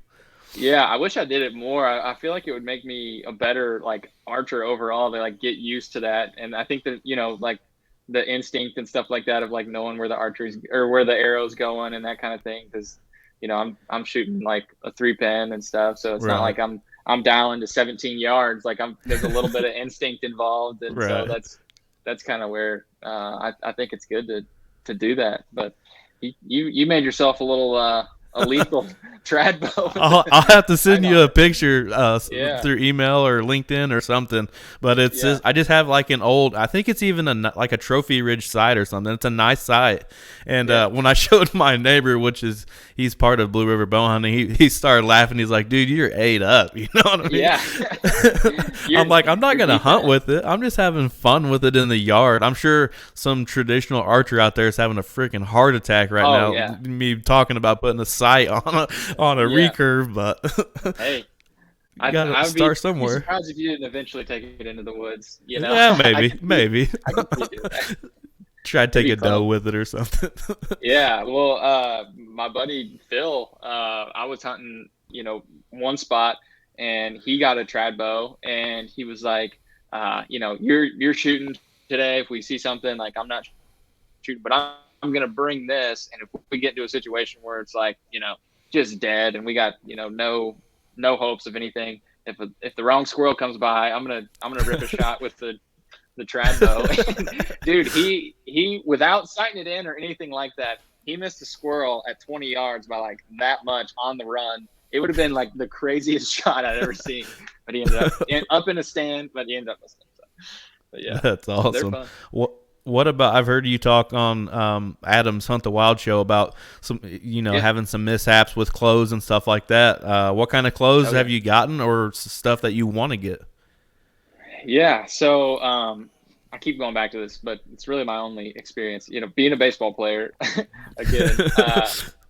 Yeah, I wish I did it more. I feel like it would make me a better like archer overall to like get used to that. And I think that, like the instinct and stuff like that of like knowing where the archery's or where the arrow's going and that kind of thing. Cause I'm shooting like a 3 pin and stuff. So it's not Right, like I'm dialing to 17 yards. Like there's a little bit of instinct involved. And so right. that's kind of where I think it's good to do that. But you made yourself a lethal trad bow with I'll have to sight send you on a it. picture Yeah, through email or LinkedIn or something. But yeah. I just have like an old. I think it's even like a Trophy Ridge sight or something. It's a nice sight. And Yeah, when I showed my neighbor, he's part of Blue River Bow Hunting, he started laughing. He's like, "Dude, you're ate up." You know what I mean? yeah. I'm you're like, I'm not you're gonna beating hunt it. with it. I'm just having fun with it in the yard. I'm sure some traditional archer out there is having a freaking heart attack right Oh now. yeah, Me talking about putting a sight on a yeah. recurve, but Hey, you gotta I would be start somewhere. surprised if you didn't eventually take it into the woods. Yeah, I maybe, could see maybe. I could see you doing that. Try to It'd take be a doe fun. with it or something. Yeah, well, my buddy Phil, I was hunting, one spot, and he got a trad bow, and he was like, you're shooting today. If we see something, like I'm not shooting, but I'm gonna bring this, and if we get into a situation where it's like, just dead, and we got, no hopes of anything. If the wrong squirrel comes by, I'm gonna rip a shot with the trad bow. Dude, he without sighting it in or anything like that, he missed a squirrel at 20 yards by like that much on the run. It would have been like the craziest shot I'd ever seen. But he ended up in a stand, but he ended up missing. So, but yeah, That's they're awesome. fun. What about? I've heard you talk on Adam's Hunt the Wild show about some, Yeah. having some mishaps with clothes and stuff like that. What kind of clothes Oh have yeah. you gotten, or stuff that you want to get? Yeah. So I keep going back to this, but it's really my only experience. Being a baseball player, again,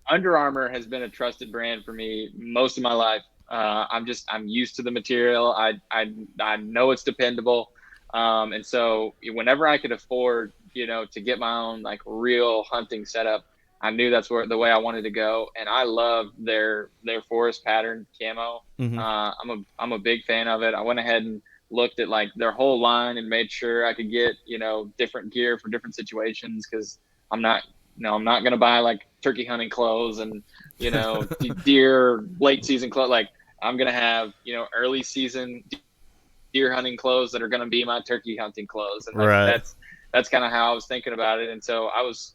Under Armour has been a trusted brand for me most of my life. I'm used to the material. I know it's dependable, and so whenever I could afford, to get my own like real hunting setup, I knew that's the way I wanted to go, and I love their forest pattern camo. Mm-hmm. I'm a big fan of it. I went ahead and looked at like their whole line and made sure I could get, different gear for different situations, because I'm not I'm not gonna buy like turkey hunting clothes and deer late season clothes. Like, I'm gonna have early season deer hunting clothes that are gonna be my turkey hunting clothes, and like Right. that's kind of how I was thinking about it. And so I was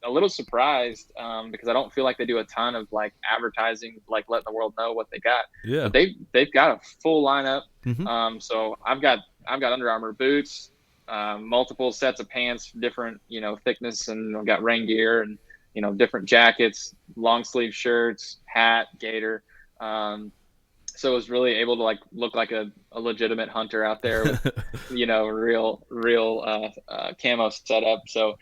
a little surprised, because I don't feel like they do a ton of like advertising, like letting the world know what they got. Yeah. But they've got a full lineup. Mm-hmm. So I've got Under Armour boots, multiple sets of pants, different thickness, and I've got rain gear and different jackets, long sleeve shirts, hat, gator. So I was really able to like look like a legitimate hunter out there with real camo setup. So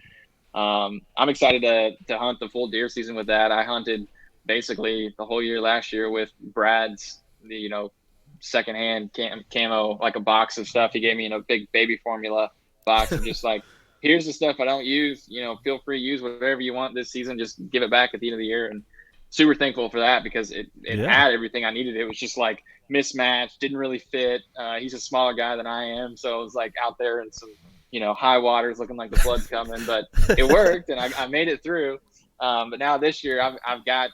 I'm excited to hunt the full deer season with that. I hunted basically the whole year last year with Brad's, secondhand camo, like a box of stuff. He gave me a big baby formula box of just like, here's the stuff I don't use. Feel free to use whatever you want this season. Just give it back at the end of the year. And super thankful for that, because it Yeah. had everything I needed. It was just like mismatched, didn't really fit. He's a smaller guy than I am, so it was like out there in some high waters, looking like the flood's coming, but it worked, and I made it through. But now this year I've got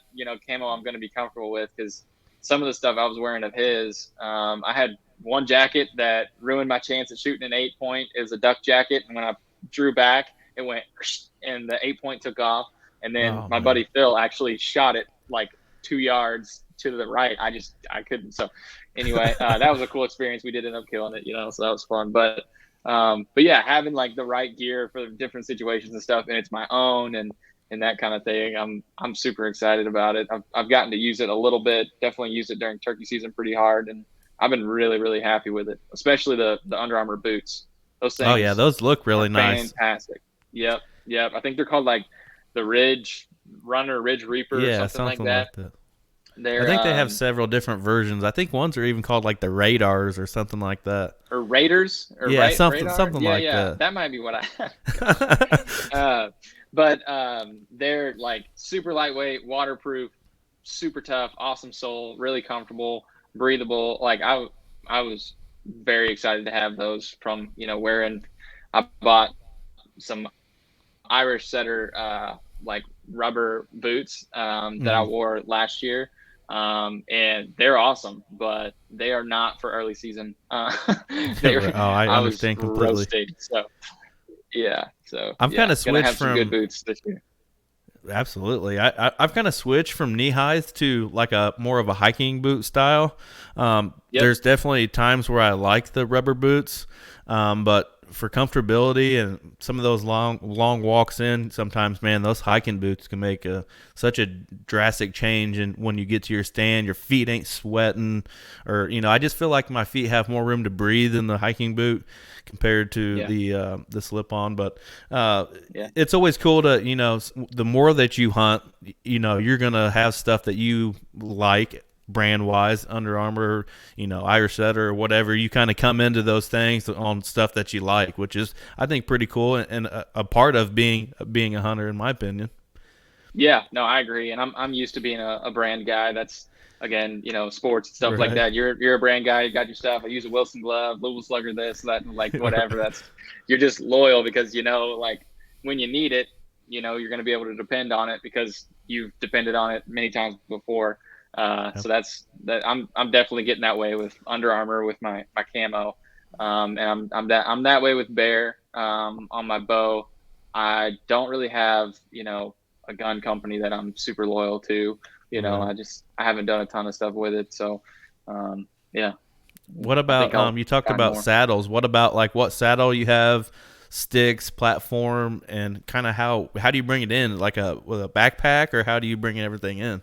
camo I'm going to be comfortable with, because some of the stuff I was wearing of his, I had one jacket that ruined my chance at shooting an 8-point. It was a duck jacket, and when I drew back, it went and the 8-point took off. And then my buddy Phil actually shot it like 2 yards to the right. I couldn't. So anyway, that was a cool experience. We did end up killing it, so that was fun. But yeah, having like the right gear for different situations and stuff, and it's my own and that kind of thing. I'm super excited about it. I've gotten to use it a little bit. Definitely used it during turkey season pretty hard, and I've been really, really happy with it. Especially the Under Armour boots. Those things. Oh yeah, those look really nice. Fantastic. Yep. I think they're called like the Ridge Runner, Ridge Reaper, Yeah, or something like that. I think they have several different versions. I think ones are even called like the Radars or something like that. Or Raiders. Or yeah, something yeah, like that. That might be what I have. But they're like super lightweight, waterproof, super tough, awesome sole, really comfortable, breathable. Like I was very excited to have those from wearing. I bought some Irish setter like rubber boots that I wore last year, and they're awesome, but they are not for early season. I understand completely. Roasted, so I've kind of switched have from some good boots this year. Absolutely. I've kind of switched from knee highs to like a more of a hiking boot style. There's definitely times where I like the rubber boots, but for comfortability and some of those long walks in, sometimes, man, those hiking boots can make such a drastic change. And when you get to your stand, your feet ain't sweating, or I just feel like my feet have more room to breathe in the hiking boot compared to the slip on. But it's always cool to the more that you hunt, you're gonna have stuff that you like brand wise, Under Armour, Irish Setter or whatever. You kind of come into those things on stuff that you like, which is I think pretty cool and a part of being a hunter, in my opinion. Yeah, no, I agree, and I'm used to being a brand guy. That's again, sports and stuff like that. You're a brand guy. You got your stuff. I use a Wilson glove, Louisville Slugger, this, that, and like whatever. That's you're just loyal because like when you need it, you're going to be able to depend on it because you've depended on it many times before. So that's that. I'm definitely getting that way with Under Armour with my camo, and I'm that way with Bear. On my bow, I don't really have a gun company that I'm super loyal to. I haven't done a ton of stuff with it. So, yeah. What about you talked about more saddles? What about like what saddle you have, sticks, platform, and kind of how do you bring it in? Like with a backpack, or how do you bring everything in?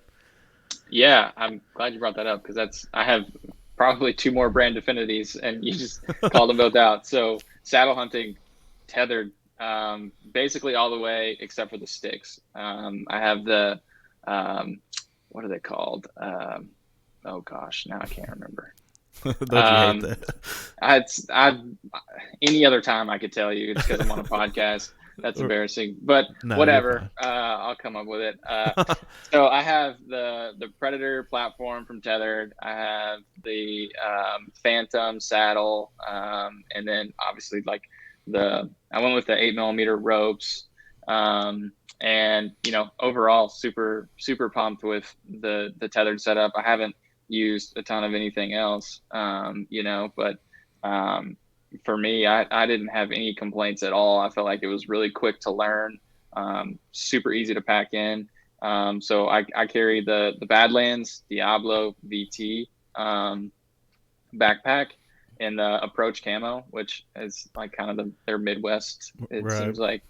Yeah, I'm glad you brought that up because I have probably 2 more brand affinities, and you just called them both out. So saddle hunting, tethered, basically all the way except for the sticks. I have the what are they called? Oh gosh, now I can't remember. Don't you hate that? Any other time I could tell you. It's because I'm on a podcast. That's embarrassing, but No, you're whatever. fine. I'll come up with it. So I have the Predator platform from Tethered. I have the Phantom saddle, and then obviously like I went with the 8 millimeter ropes, and overall super pumped with the Tethered setup. I haven't used a ton of anything else, but. For me, I didn't have any complaints at all. I felt like it was really quick to learn, super easy to pack in. So I carry the Badlands Diablo VT backpack in the Approach camo, which is like kind of their Midwest, it Right. seems like.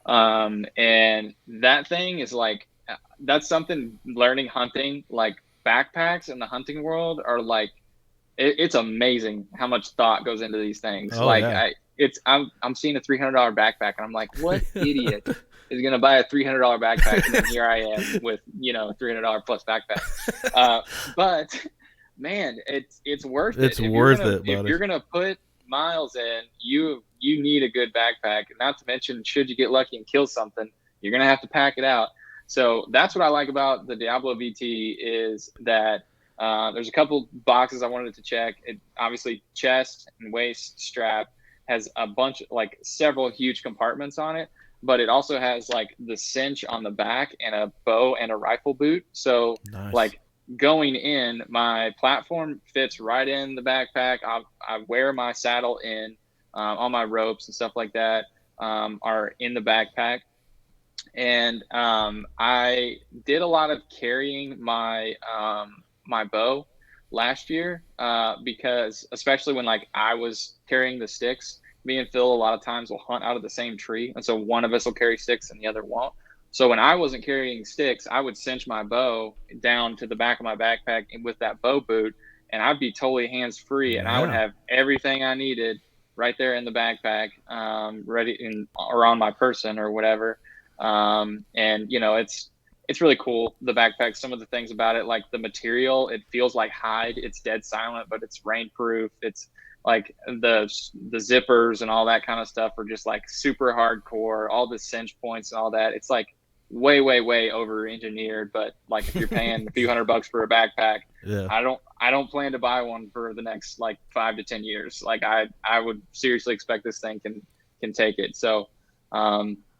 And that thing is like, that's something learning hunting, like backpacks in the hunting world are like, it's amazing how much thought goes into these things. Oh Like yeah. I'm seeing a $300 backpack and I'm like, what idiot is going to buy a $300 backpack? And then here I am with, $300 plus backpack. But man, it's worth it. It's worth it, If buddy. you're going to put miles in, you need a good backpack. Not to mention, should you get lucky and kill something, you're going to have to pack it out. So that's what I like about the Diablo VT is that there's a couple boxes I wanted to check. It obviously chest and waist strap has a bunch, like several huge compartments on it, but it also has like the cinch on the back and a bow and a rifle boot. So Nice. like going in, my platform fits right in the backpack. I wear my saddle in, all my ropes and stuff like that are in the backpack. And I did a lot of carrying my bow last year because especially when like I was carrying the sticks, me and Phil a lot of times will hunt out of the same tree, and so one of us will carry sticks and the other won't. So when I wasn't carrying sticks, I would cinch my bow down to the back of my backpack and with that bow boot, and I'd be totally hands free, and I would Yeah. have everything I needed right there in the backpack, ready in or on my person or whatever. And it's really cool, the backpack. Some of the things about it, like the material, it feels like hide. It's dead silent, but it's rainproof. It's like the zippers and all that kind of stuff are just like super hardcore. All the cinch points and all that. It's like way over engineered. But like if you're paying a few $100 for a backpack, Yeah. I don't plan to buy one for the next like 5 to 10 years. Like I would seriously expect this thing can take it. So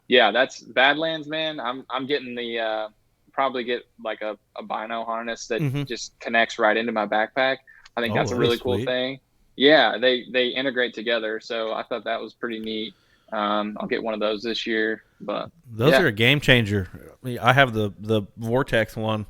yeah, that's Badlands, man. I'm getting the probably get like a bino harness that Mm-hmm. just connects right into my backpack. I think Oh, that's a that is really cool sweet. thing. Yeah, they integrate together, so I thought that was pretty neat. I'll get one of those this year, but Those yeah, are a game changer. I have the Vortex one,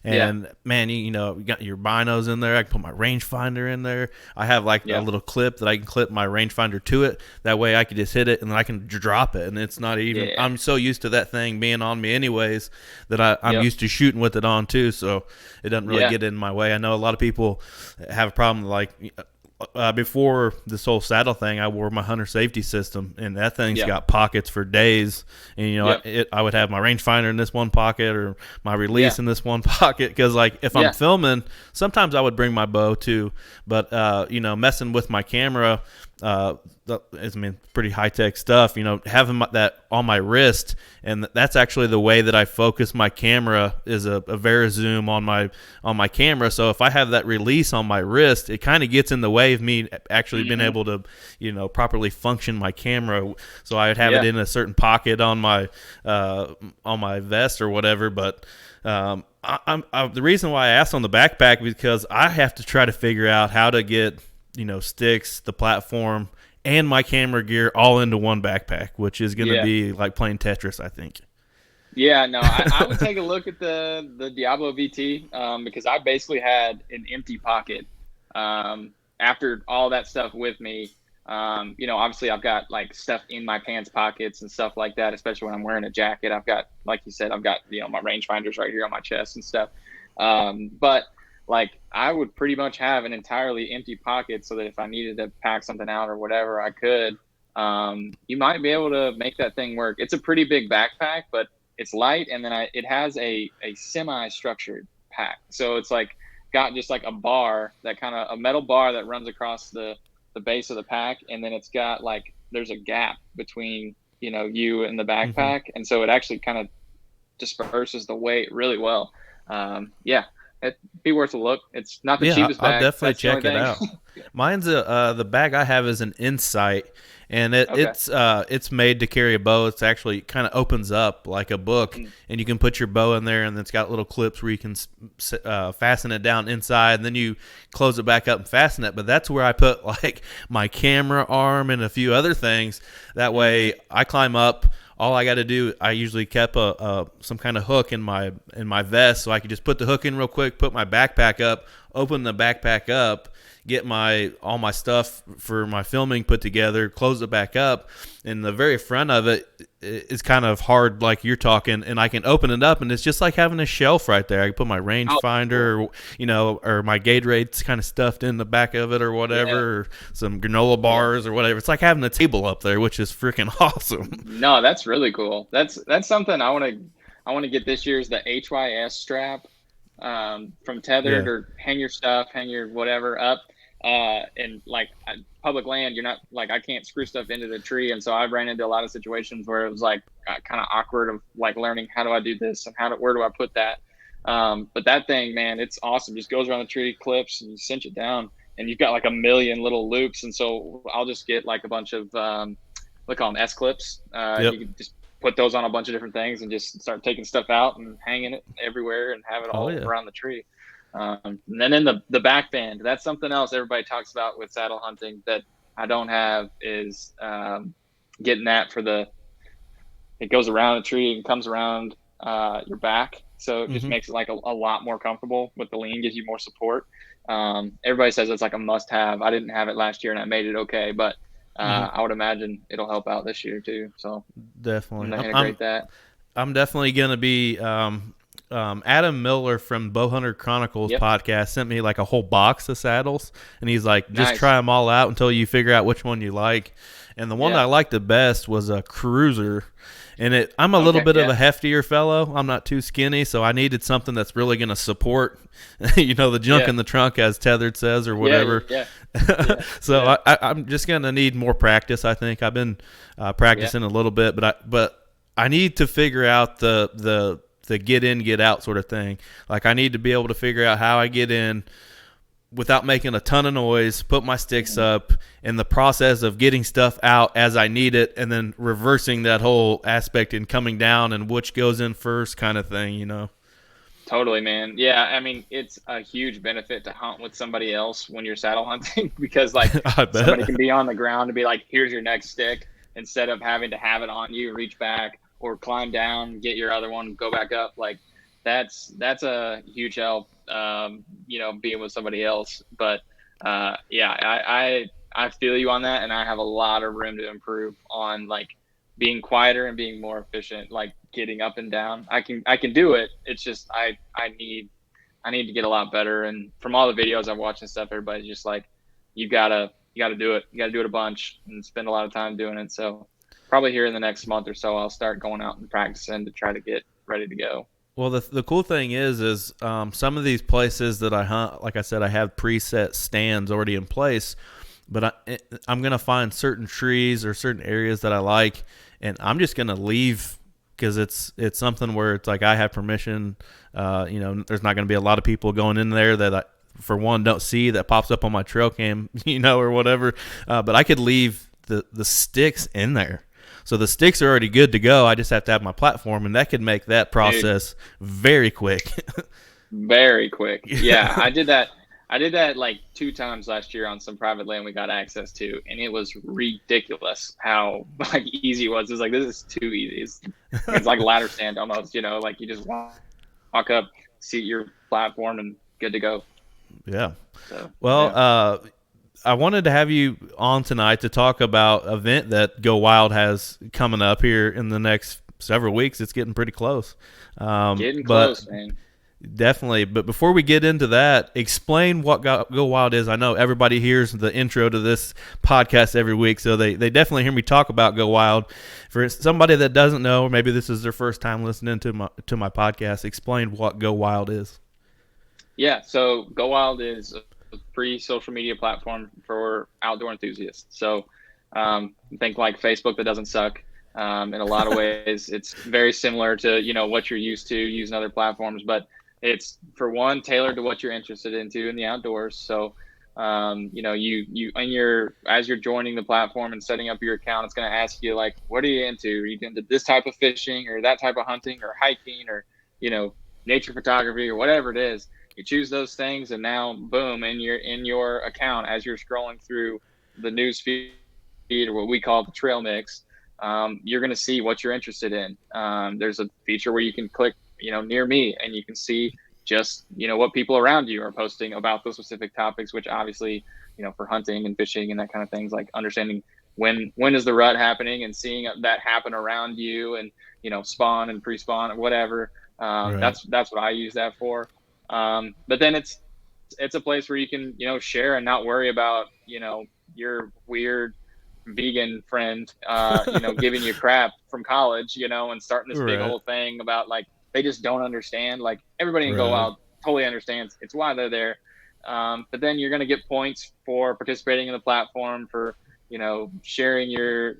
yeah, and man, you got your binos in there. I can put my rangefinder in there. I have like a yeah, little clip that I can clip my rangefinder to it. That way, I can just hit it and then I can drop it, and it's not even. yeah, I'm so used to that thing being on me anyways that I'm yep, used to shooting with it on too. So it doesn't really yeah, get in my way. I know a lot of people have a problem like before this whole saddle thing, I wore my hunter safety system, and that thing's yeah, got pockets for days. And yep, I would have my rangefinder in this one pocket or my release yeah, in this one pocket because, like, if I'm yeah, filming, sometimes I would bring my bow too. But messing with my camera, pretty high tech stuff. Having that on my wrist, and that's actually the way that I focus my camera is a VariZoom on my camera. So if I have that release on my wrist, it kind of gets in the way of me actually being hmm able to properly function my camera. So I would have it yeah, in a certain pocket on my vest or whatever. But the reason why I asked on the backpack because I have to try to figure out how to get sticks, the platform, and my camera gear all into one backpack, which is going to yeah. be like playing Tetris, I think. Yeah, no, I would take a look at the Diablo VT because I basically had an empty pocket after all that stuff with me. Obviously I've got like stuff in my pants pockets and stuff like that, especially when I'm wearing a jacket. I've got, like you said, I've got my rangefinders right here on my chest and stuff. But like I would pretty much have an entirely empty pocket so that if I needed to pack something out or whatever, I could. You might be able to make that thing work. It's a pretty big backpack, but it's light, and then it has a semi-structured pack. So it's like got just like a bar, that kind of a metal bar that runs across the base of the pack, and then it's got like there's a gap between you in the Hmm. backpack, and so it actually kind of disperses the weight really well. Yeah, it'd be worth a look. It's not the Yeah, cheapest I'll bag. definitely That's the only check it thing. out. Mine's the bag I have is an Insight, and Okay. it's made to carry a bow. It's actually kind of opens up like a book, Mm. and you can put your bow in there, and it's got little clips where you can fasten it down inside, and then you close it back up and fasten it. But that's where I put like my camera arm and a few other things. That Mm. way, I climb up. All I got to do, I usually kept a some kind of hook in my vest, so I could just put the hook in real quick, put my backpack up, open the backpack up, get my all my stuff for my filming put together, close it back up, and the very front of it is kind of hard, like you're talking, and I can open it up, and it's just like having a shelf right there. I can put my Oh, cool. rangefinder, or my Gatorade kind of stuffed in the back of it, or Yeah. whatever, or some granola Yeah. bars or whatever. It's like having a table up there, which is freaking awesome. No, that's really cool. That's something I want to get this year's the HYS strap, from Tethered, Yeah. or hang your stuff, hang your whatever up. And like public land, you're not like, I can't screw stuff into the tree, and so I've ran into a lot of situations where it was like kind of awkward of like learning, how do I do this and where do I put that. But that thing, man, it's awesome. Just goes around the tree, clips, and you cinch it down, and you've got like a million little loops. And so I'll just get like a bunch of we call them S clips. Yep. You can just put those on a bunch of different things and just start taking stuff out and hanging it everywhere and have it Oh all yeah. around the tree. And then the back band, that's something else everybody talks about with saddle hunting that I don't have, is getting that for it goes around a tree and comes around your back. So it just Hmm. makes it like a lot more comfortable with the lean, gives you more support. Everybody says it's like a must have. I didn't have it last year and I made it okay, but Hmm. I would imagine it'll help out this year too. So I'm Definitely. going to I'm integrate that. I'm definitely gonna be. Adam Miller from Bowhunter Chronicles Yep. podcast sent me like a whole box of saddles, and he's like, just Nice. try them all out until you figure out which one you like. And the one that Yeah. I liked the best was a Cruiser, and I'm a little Okay. bit of Yeah. a heftier fellow. I'm not too skinny, so I needed something that's really gonna support, the junk Yeah. in the trunk, as Tethered says, or Yeah. whatever. Yeah. Yeah. So Yeah. I'm just gonna need more practice. I think I've been Yeah. practicing a little bit, but I need to figure out the get in get out sort of thing. Like I need to be able to figure out how I get in without making a ton of noise, put my sticks Mhm. up, and the process of getting stuff out as I need it, and then reversing that whole aspect and coming down and which goes in first kind of thing. Totally, man. Yeah, I mean, it's a huge benefit to hunt with somebody else when you're saddle hunting because like I somebody can bet. be on the ground and be like, "Here's your next stick," instead of having to have it on you, reach back or climb down, get your other one, go back up. Like that's a huge help. Being with somebody else. But yeah, I feel you on that, and I have a lot of room to improve on like being quieter and being more efficient, like getting up and down. I can do it. It's just I need to get a lot better. And from all the videos I've watched and stuff, everybody's just like, you gotta do it. You gotta do it a bunch and spend a lot of time doing it. So probably here in the next month or so, I'll start going out and practicing to try to get ready to go. Well, the cool thing is some of these places that I hunt, like I said, I have preset stands already in place, but I'm gonna find certain trees or certain areas that I like, and I'm just gonna leave because it's something where it's like I have permission. There's not gonna be a lot of people going in there that I, for one, don't see that pops up on my trail cam, or whatever. But I could leave the sticks in there. So the sticks are already good to go. I just have to have my platform, and that could make that Dude, process very quick. very quick. Yeah, Yeah. I did that like two times last year on some private land we got access to, and it was ridiculous how like easy it was. It was like, this is too easy. It's like ladder stand almost. Like you just walk up, seat your platform, and good to go. Yeah. So Well, yeah, I wanted to have you on tonight to talk about an event that Go Wild has coming up here in the next several weeks. It's getting pretty close. getting But close, man. definitely. But before we get into that, explain what Go Wild is. I know everybody hears the intro to this podcast every week, so they definitely hear me talk about Go Wild. For somebody that doesn't know, or maybe this is their first time listening to my podcast, explain what Go Wild is. Yeah, so GoWild is a free social media platform for outdoor enthusiasts. So think like Facebook that doesn't suck. In a lot of ways, it's very similar to, what you're used to using other platforms, but it's, for one, tailored to what you're interested into in the outdoors. So, as you're joining the platform and setting up your account, it's going to ask you, like, what are you into? Are you into this type of fishing or that type of hunting or hiking or, nature photography or whatever it is? You choose those things, and now, boom, in your account, as you're scrolling through the news feed, or what we call the trail mix, you're going to see what you're interested in. There's a feature where you can click, near me, and you can see just, what people around you are posting about those specific topics, which obviously, for hunting and fishing and that kind of things, like understanding when is the rut happening and seeing that happen around you, and, spawn and pre-spawn or whatever. Right. That's what I use that for. But then it's a place where you can, share and not worry about, your weird vegan friend, giving you crap from college, and starting this big Right. old thing about, like, they just don't understand. Like, everybody in Go Right. Wild totally understands. It's why they're there. But then you're going to get points for participating in the platform, for, sharing your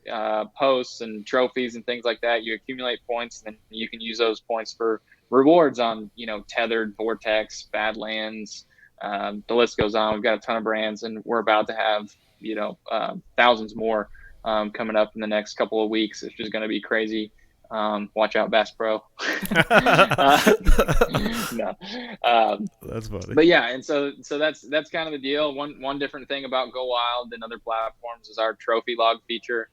posts and trophies and things like that. You accumulate points, and then you can use those points for rewards on, Tethered, Vortex, Badlands. The list goes on. We've got a ton of brands, and we're about to have, thousands more coming up in the next couple of weeks. It's just going to be crazy. Watch out, Bass Pro. No. That's funny. But yeah, and so that's kind of the deal. One different thing about Go Wild than other platforms is our trophy log feature,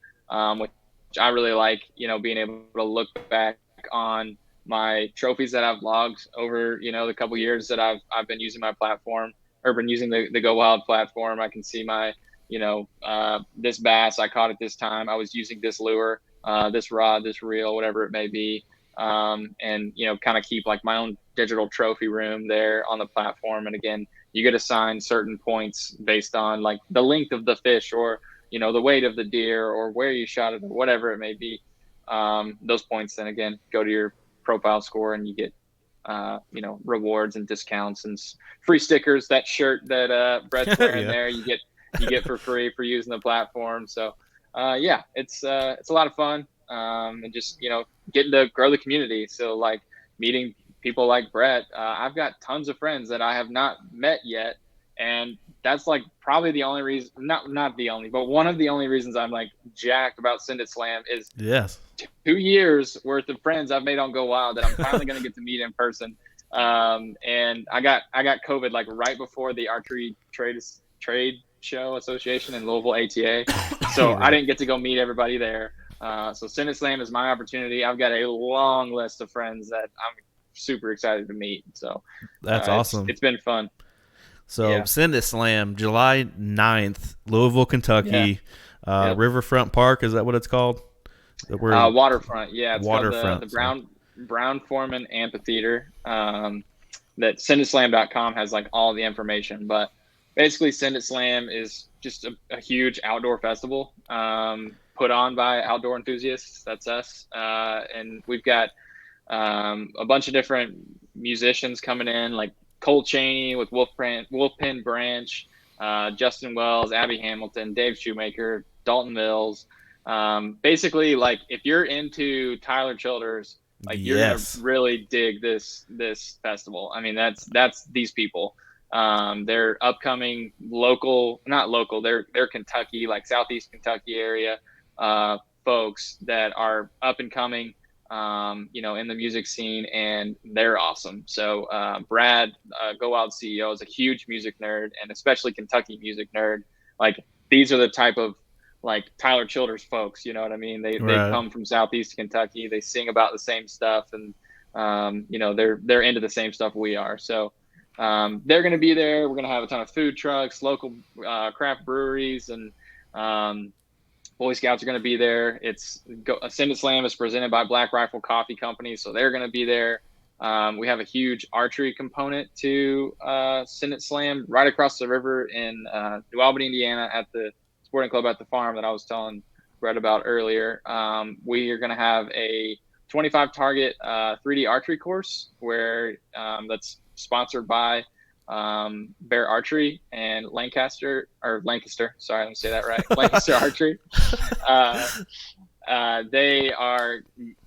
which I really like. Being able to look back on my trophies that I've logged over, the couple years that I've been using my platform, or been using the Go Wild platform. I can see my, this bass I caught at this time. I was using this lure, this rod, this reel, whatever it may be. And, kind of keep, like, my own digital trophy room there on the platform. And again, you get assigned certain points based on, like, the length of the fish, or, the weight of the deer, or where you shot it, or whatever it may be. Those points then again go to your profile score, and you get, rewards and discounts and free stickers. That shirt that Brett's wearing Yeah. there, you get for free for using the platform. So yeah, it's a lot of fun, and just, getting to grow the community. So, like, meeting people like Brett. I've got tons of friends that I have not met yet, and that's, like, probably the only reason, not the only, but one of the only reasons I'm, like, jacked about Send It Slam is Yes. 2 years worth of friends I've made on Go Wild that I'm finally going to get to meet in person. And I got COVID, like, right before the Archery Trade Show Association in Louisville, ATA. So I didn't get to go meet everybody there. So Send It Slam is my opportunity. I've got a long list of friends that I'm super excited to meet. So That's awesome. It's been fun. So Yeah. Send It Slam, July 9th, Louisville, Kentucky, Yep. Riverfront Park. Is that what it's called? Waterfront. Yeah. It's Waterfront, called the Brown Foreman Amphitheater. That senditslam.com has, like, all the information, but basically Send It Slam is just a huge outdoor festival, put on by outdoor enthusiasts. That's us. And we've got a bunch of different musicians coming in, like Cole Chaney with Wolfpen Branch, Justin Wells, Abby Hamilton, Dave Shoemaker, Dalton Mills. Basically, like, if you're into Tyler Childers, like, you're gonna really dig this festival. I mean, that's these people. They're upcoming not local. They're Kentucky, like Southeast Kentucky area folks that are up and coming, in the music scene, and they're awesome. So Brad, Go Wild CEO, is a huge music nerd, and especially Kentucky music nerd. Like, these are the type of, like, Tyler Childers folks, you know what I mean? They come from Southeast Kentucky. They sing about the same stuff, and they're into the same stuff we are. So they're going to be there. We're going to have a ton of food trucks, local craft breweries, and Boy Scouts are going to be there. Send It Slam is presented by Black Rifle Coffee Company, so they're going to be there. We have a huge archery component to Send It Slam right across the river in New Albany, Indiana, at the Sporting Club at the Farm that I was telling Brett about earlier. We are going to have a 25 target 3D archery course where that's sponsored by Bear Archery and Lancaster. Sorry, let me say that right. Lancaster Archery. They are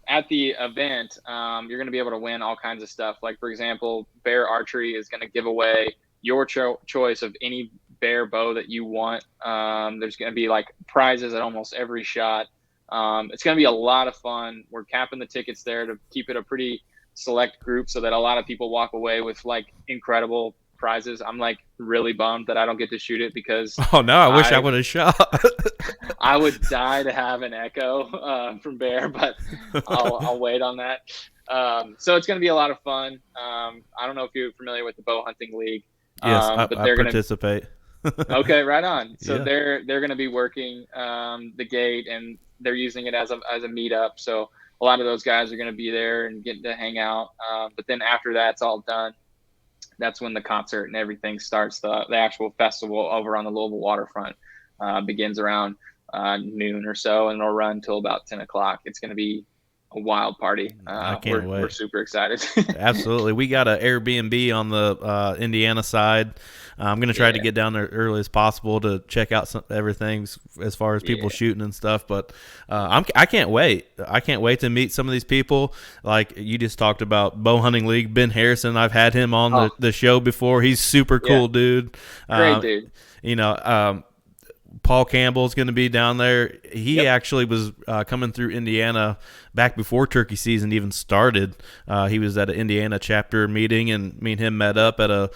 at the event. You're going to be able to win all kinds of stuff. Like, for example, Bear Archery is going to give away your choice of any bear bow that you want. There's going to be like prizes at almost every shot. It's going to be a lot of fun. We're capping the tickets there to keep it a pretty select group so that a lot of people walk away with like incredible prizes. I'm like really bummed that I don't get to shoot it because Oh no, I wish I would have shot. I would die to have an echo from Bear, but I'll wait on that. So it's going to be a lot of fun. I don't know if you're familiar with the bow hunting league. Yes, But I they're participate. okay, right on. So Yeah. they're going to be working the gate, and they're using it as a meetup. So a lot of those guys are going to be there and getting to hang out. But then after that's all done, that's when the concert and everything starts. The actual festival over on the Louisville waterfront begins around noon or so, and it'll run till about 10 o'clock. It's going to be a wild party. I can't wait. We're super excited. Absolutely. We got an Airbnb on the Indiana side. I'm going to try to get down there early as possible to check out everything as far as people shooting and stuff. But I can't wait. I can't wait to meet some of these people. Like you just talked about Bow Hunting League, Ben Harrison. I've had him on the show before. He's super cool, dude. Great dude. You know, Paul Campbell's going to be down there. He actually was coming through Indiana back before turkey season even started. He was at an Indiana chapter meeting, and me and him met up at a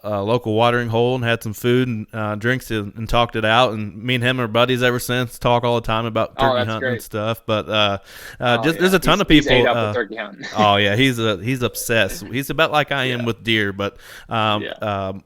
local watering hole and had some food and drinks and talked it out. And me and him are buddies ever since. Talk all the time about turkey hunting and stuff. But there's a ton of people. He's ate up with turkey hunting. Oh yeah, he's obsessed. He's about like I am with deer. But the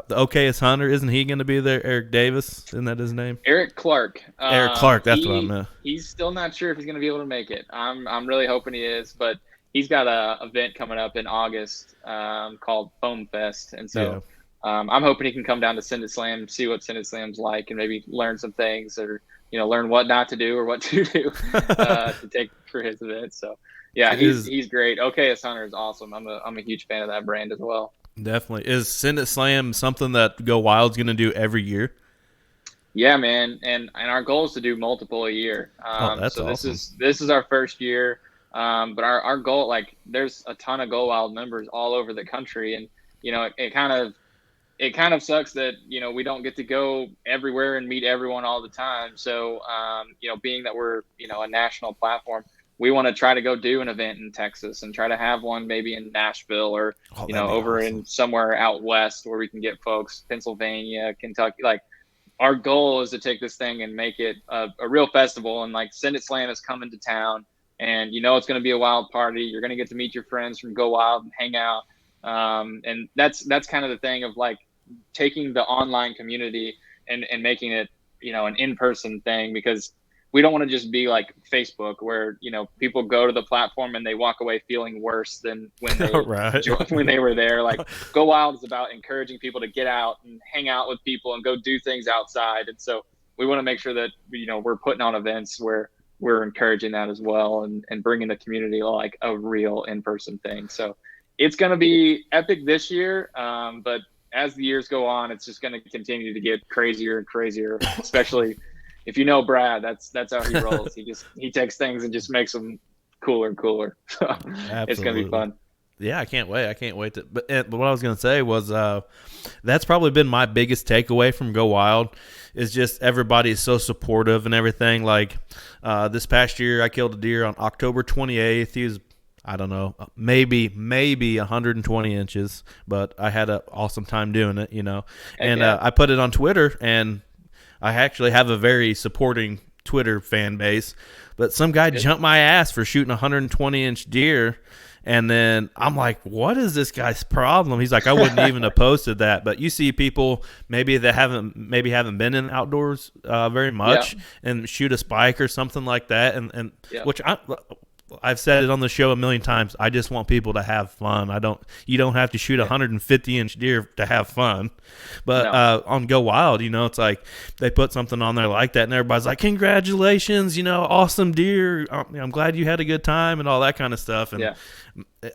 okayest hunter, isn't he going to be there? Eric Davis, isn't that his name? Eric Clark. Eric Clark, that's what I meant. He's still not sure if he's going to be able to make it. I'm really hoping he is, but he's got a event coming up in August called Foam Fest, and so I'm hoping he can come down to Send Slam, see what Send Slam's like, and maybe learn some things, or learn what not to do or what to do to take for his event. So yeah, he's great. Okayest Hunter is awesome. I'm a huge fan of that brand as well. Definitely. Is Send It Slam something that GoWild's going to do every year? Yeah, man, and our goal is to do multiple a year. That's so awesome. This is our first year, but our goal, like, there's a ton of GoWild members all over the country, and it kind of sucks that we don't get to go everywhere and meet everyone all the time. So being that we're a national platform, we want to try to go do an event in Texas and try to have one maybe in Nashville or over in somewhere out west where we can get folks, Pennsylvania, Kentucky. Like, our goal is to take this thing and make it a real festival. And like, Send It Slam is coming to town, and it's going to be a wild party. You're going to get to meet your friends from GoWild and hang out. And that's kind of the thing of like taking the online community and making it an in-person thing, because we don't want to just be like Facebook where people go to the platform and they walk away feeling worse than when they when they were there. Like, GoWild is about encouraging people to get out and hang out with people and go do things outside. And so we want to make sure that we're putting on events where we're encouraging that as well, and bringing the community like a real in-person thing. So it's going to be epic this year, but as the years go on, it's just going to continue to get crazier and crazier, especially if you know Brad, that's how he rolls. He takes things and just makes them cooler and cooler. It's gonna be fun. Yeah, I can't wait to. But what I was gonna say was, that's probably been my biggest takeaway from GoWild, is just everybody is so supportive and everything. Like this past year, I killed a deer on October 28th. He was, I don't know, maybe 120 inches, but I had an awesome time doing it, And I put it on Twitter, and I actually have a very supporting Twitter fan base, but some guy jumped my ass for shooting a 120-inch deer, and then I'm like, what is this guy's problem? He's like, I wouldn't even have posted that. But you see people maybe that haven't been in outdoors very much and shoot a spike or something like that, and which I've said it on the show a million times. I just want people to have fun. You don't have to shoot a 150-inch deer to have fun. But on GoWild, it's like they put something on there like that, and everybody's like, congratulations, awesome deer. I'm glad you had a good time and all that kind of stuff. And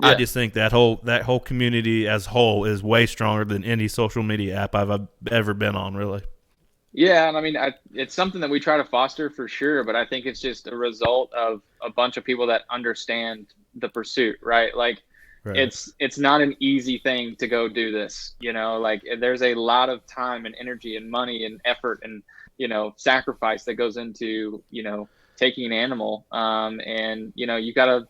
I just think that whole community as whole is way stronger than any social media app I've ever been on, really. Yeah, and I mean, it's something that we try to foster for sure, but I think it's just a result of a bunch of people that understand the pursuit, right? Like, Right. it's not an easy thing to go do this, you know. Like, there's a lot of time and energy and money and effort and sacrifice that goes into taking an animal, and you gotta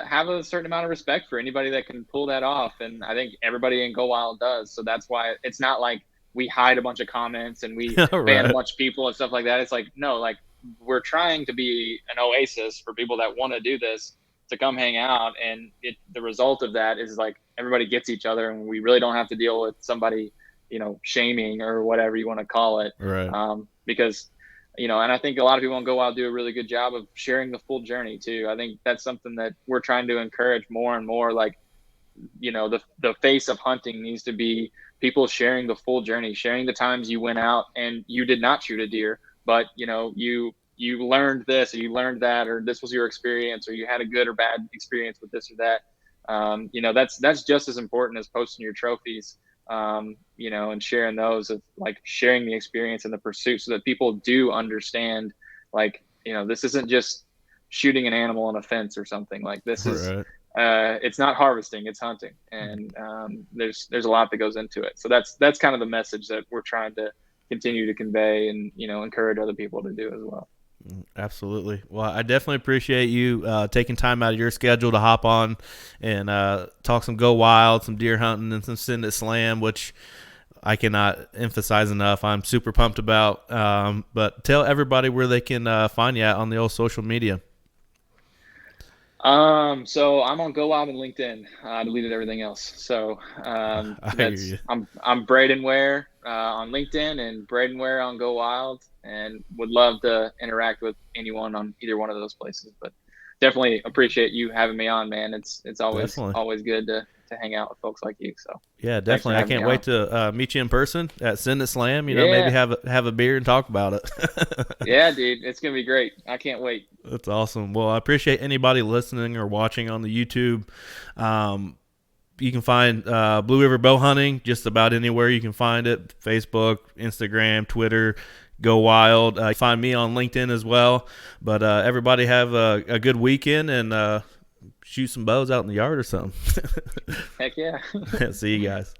have a certain amount of respect for anybody that can pull that off. And I think everybody in Go Wild does. So that's why it's not like we hide a bunch of comments and we ban a Right. bunch of people and stuff like that. It's like, no, like we're trying to be an oasis for people that want to do this to come hang out. And the result of that is like everybody gets each other and we really don't have to deal with somebody, shaming or whatever you want to call it. Right. Because and I think a lot of people on Go Wild do a really good job of sharing the full journey too. I think that's something that we're trying to encourage more and more. Like, the face of hunting needs to be people sharing the full journey, sharing the times you went out and you did not shoot a deer, but you learned this or you learned that, or this was your experience, or you had a good or bad experience with this or that. That's just as important as posting your trophies, and sharing those, of like sharing the experience and the pursuit so that people do understand, like, this isn't just shooting an animal on a fence or something. Like, this is, Right. it's not harvesting, it's hunting. And there's a lot that goes into it. So that's kind of the message that we're trying to continue to convey and, encourage other people to do as well. Absolutely. Well, I definitely appreciate you taking time out of your schedule to hop on and talk some Go Wild, some deer hunting, and some Send It Slam, which I cannot emphasize enough. I'm super pumped about. But tell everybody where they can find you at on the old social media. So I'm on Go Wild and LinkedIn. I deleted everything else. So I hear that's you. I'm Brayden Ware on LinkedIn and Brayden Ware on Go Wild, and would love to interact with anyone on either one of those places. But definitely appreciate you having me on, man. It's Definitely. always good to hang out with folks like you. So Yeah, thanks for definitely. I having me can't wait on. to meet you in person at Send It Slam. Maybe Yeah, have a beer and talk about it. yeah, dude, it's gonna be great. I can't wait. That's awesome. Well, I appreciate anybody listening or watching on the YouTube. Um, you can find Blue River Bow Hunting just about anywhere you can find it: Facebook, Instagram, Twitter. Go Wild. Find me on LinkedIn as well. But everybody have a good weekend and shoot some bows out in the yard or something. Heck yeah. See you guys.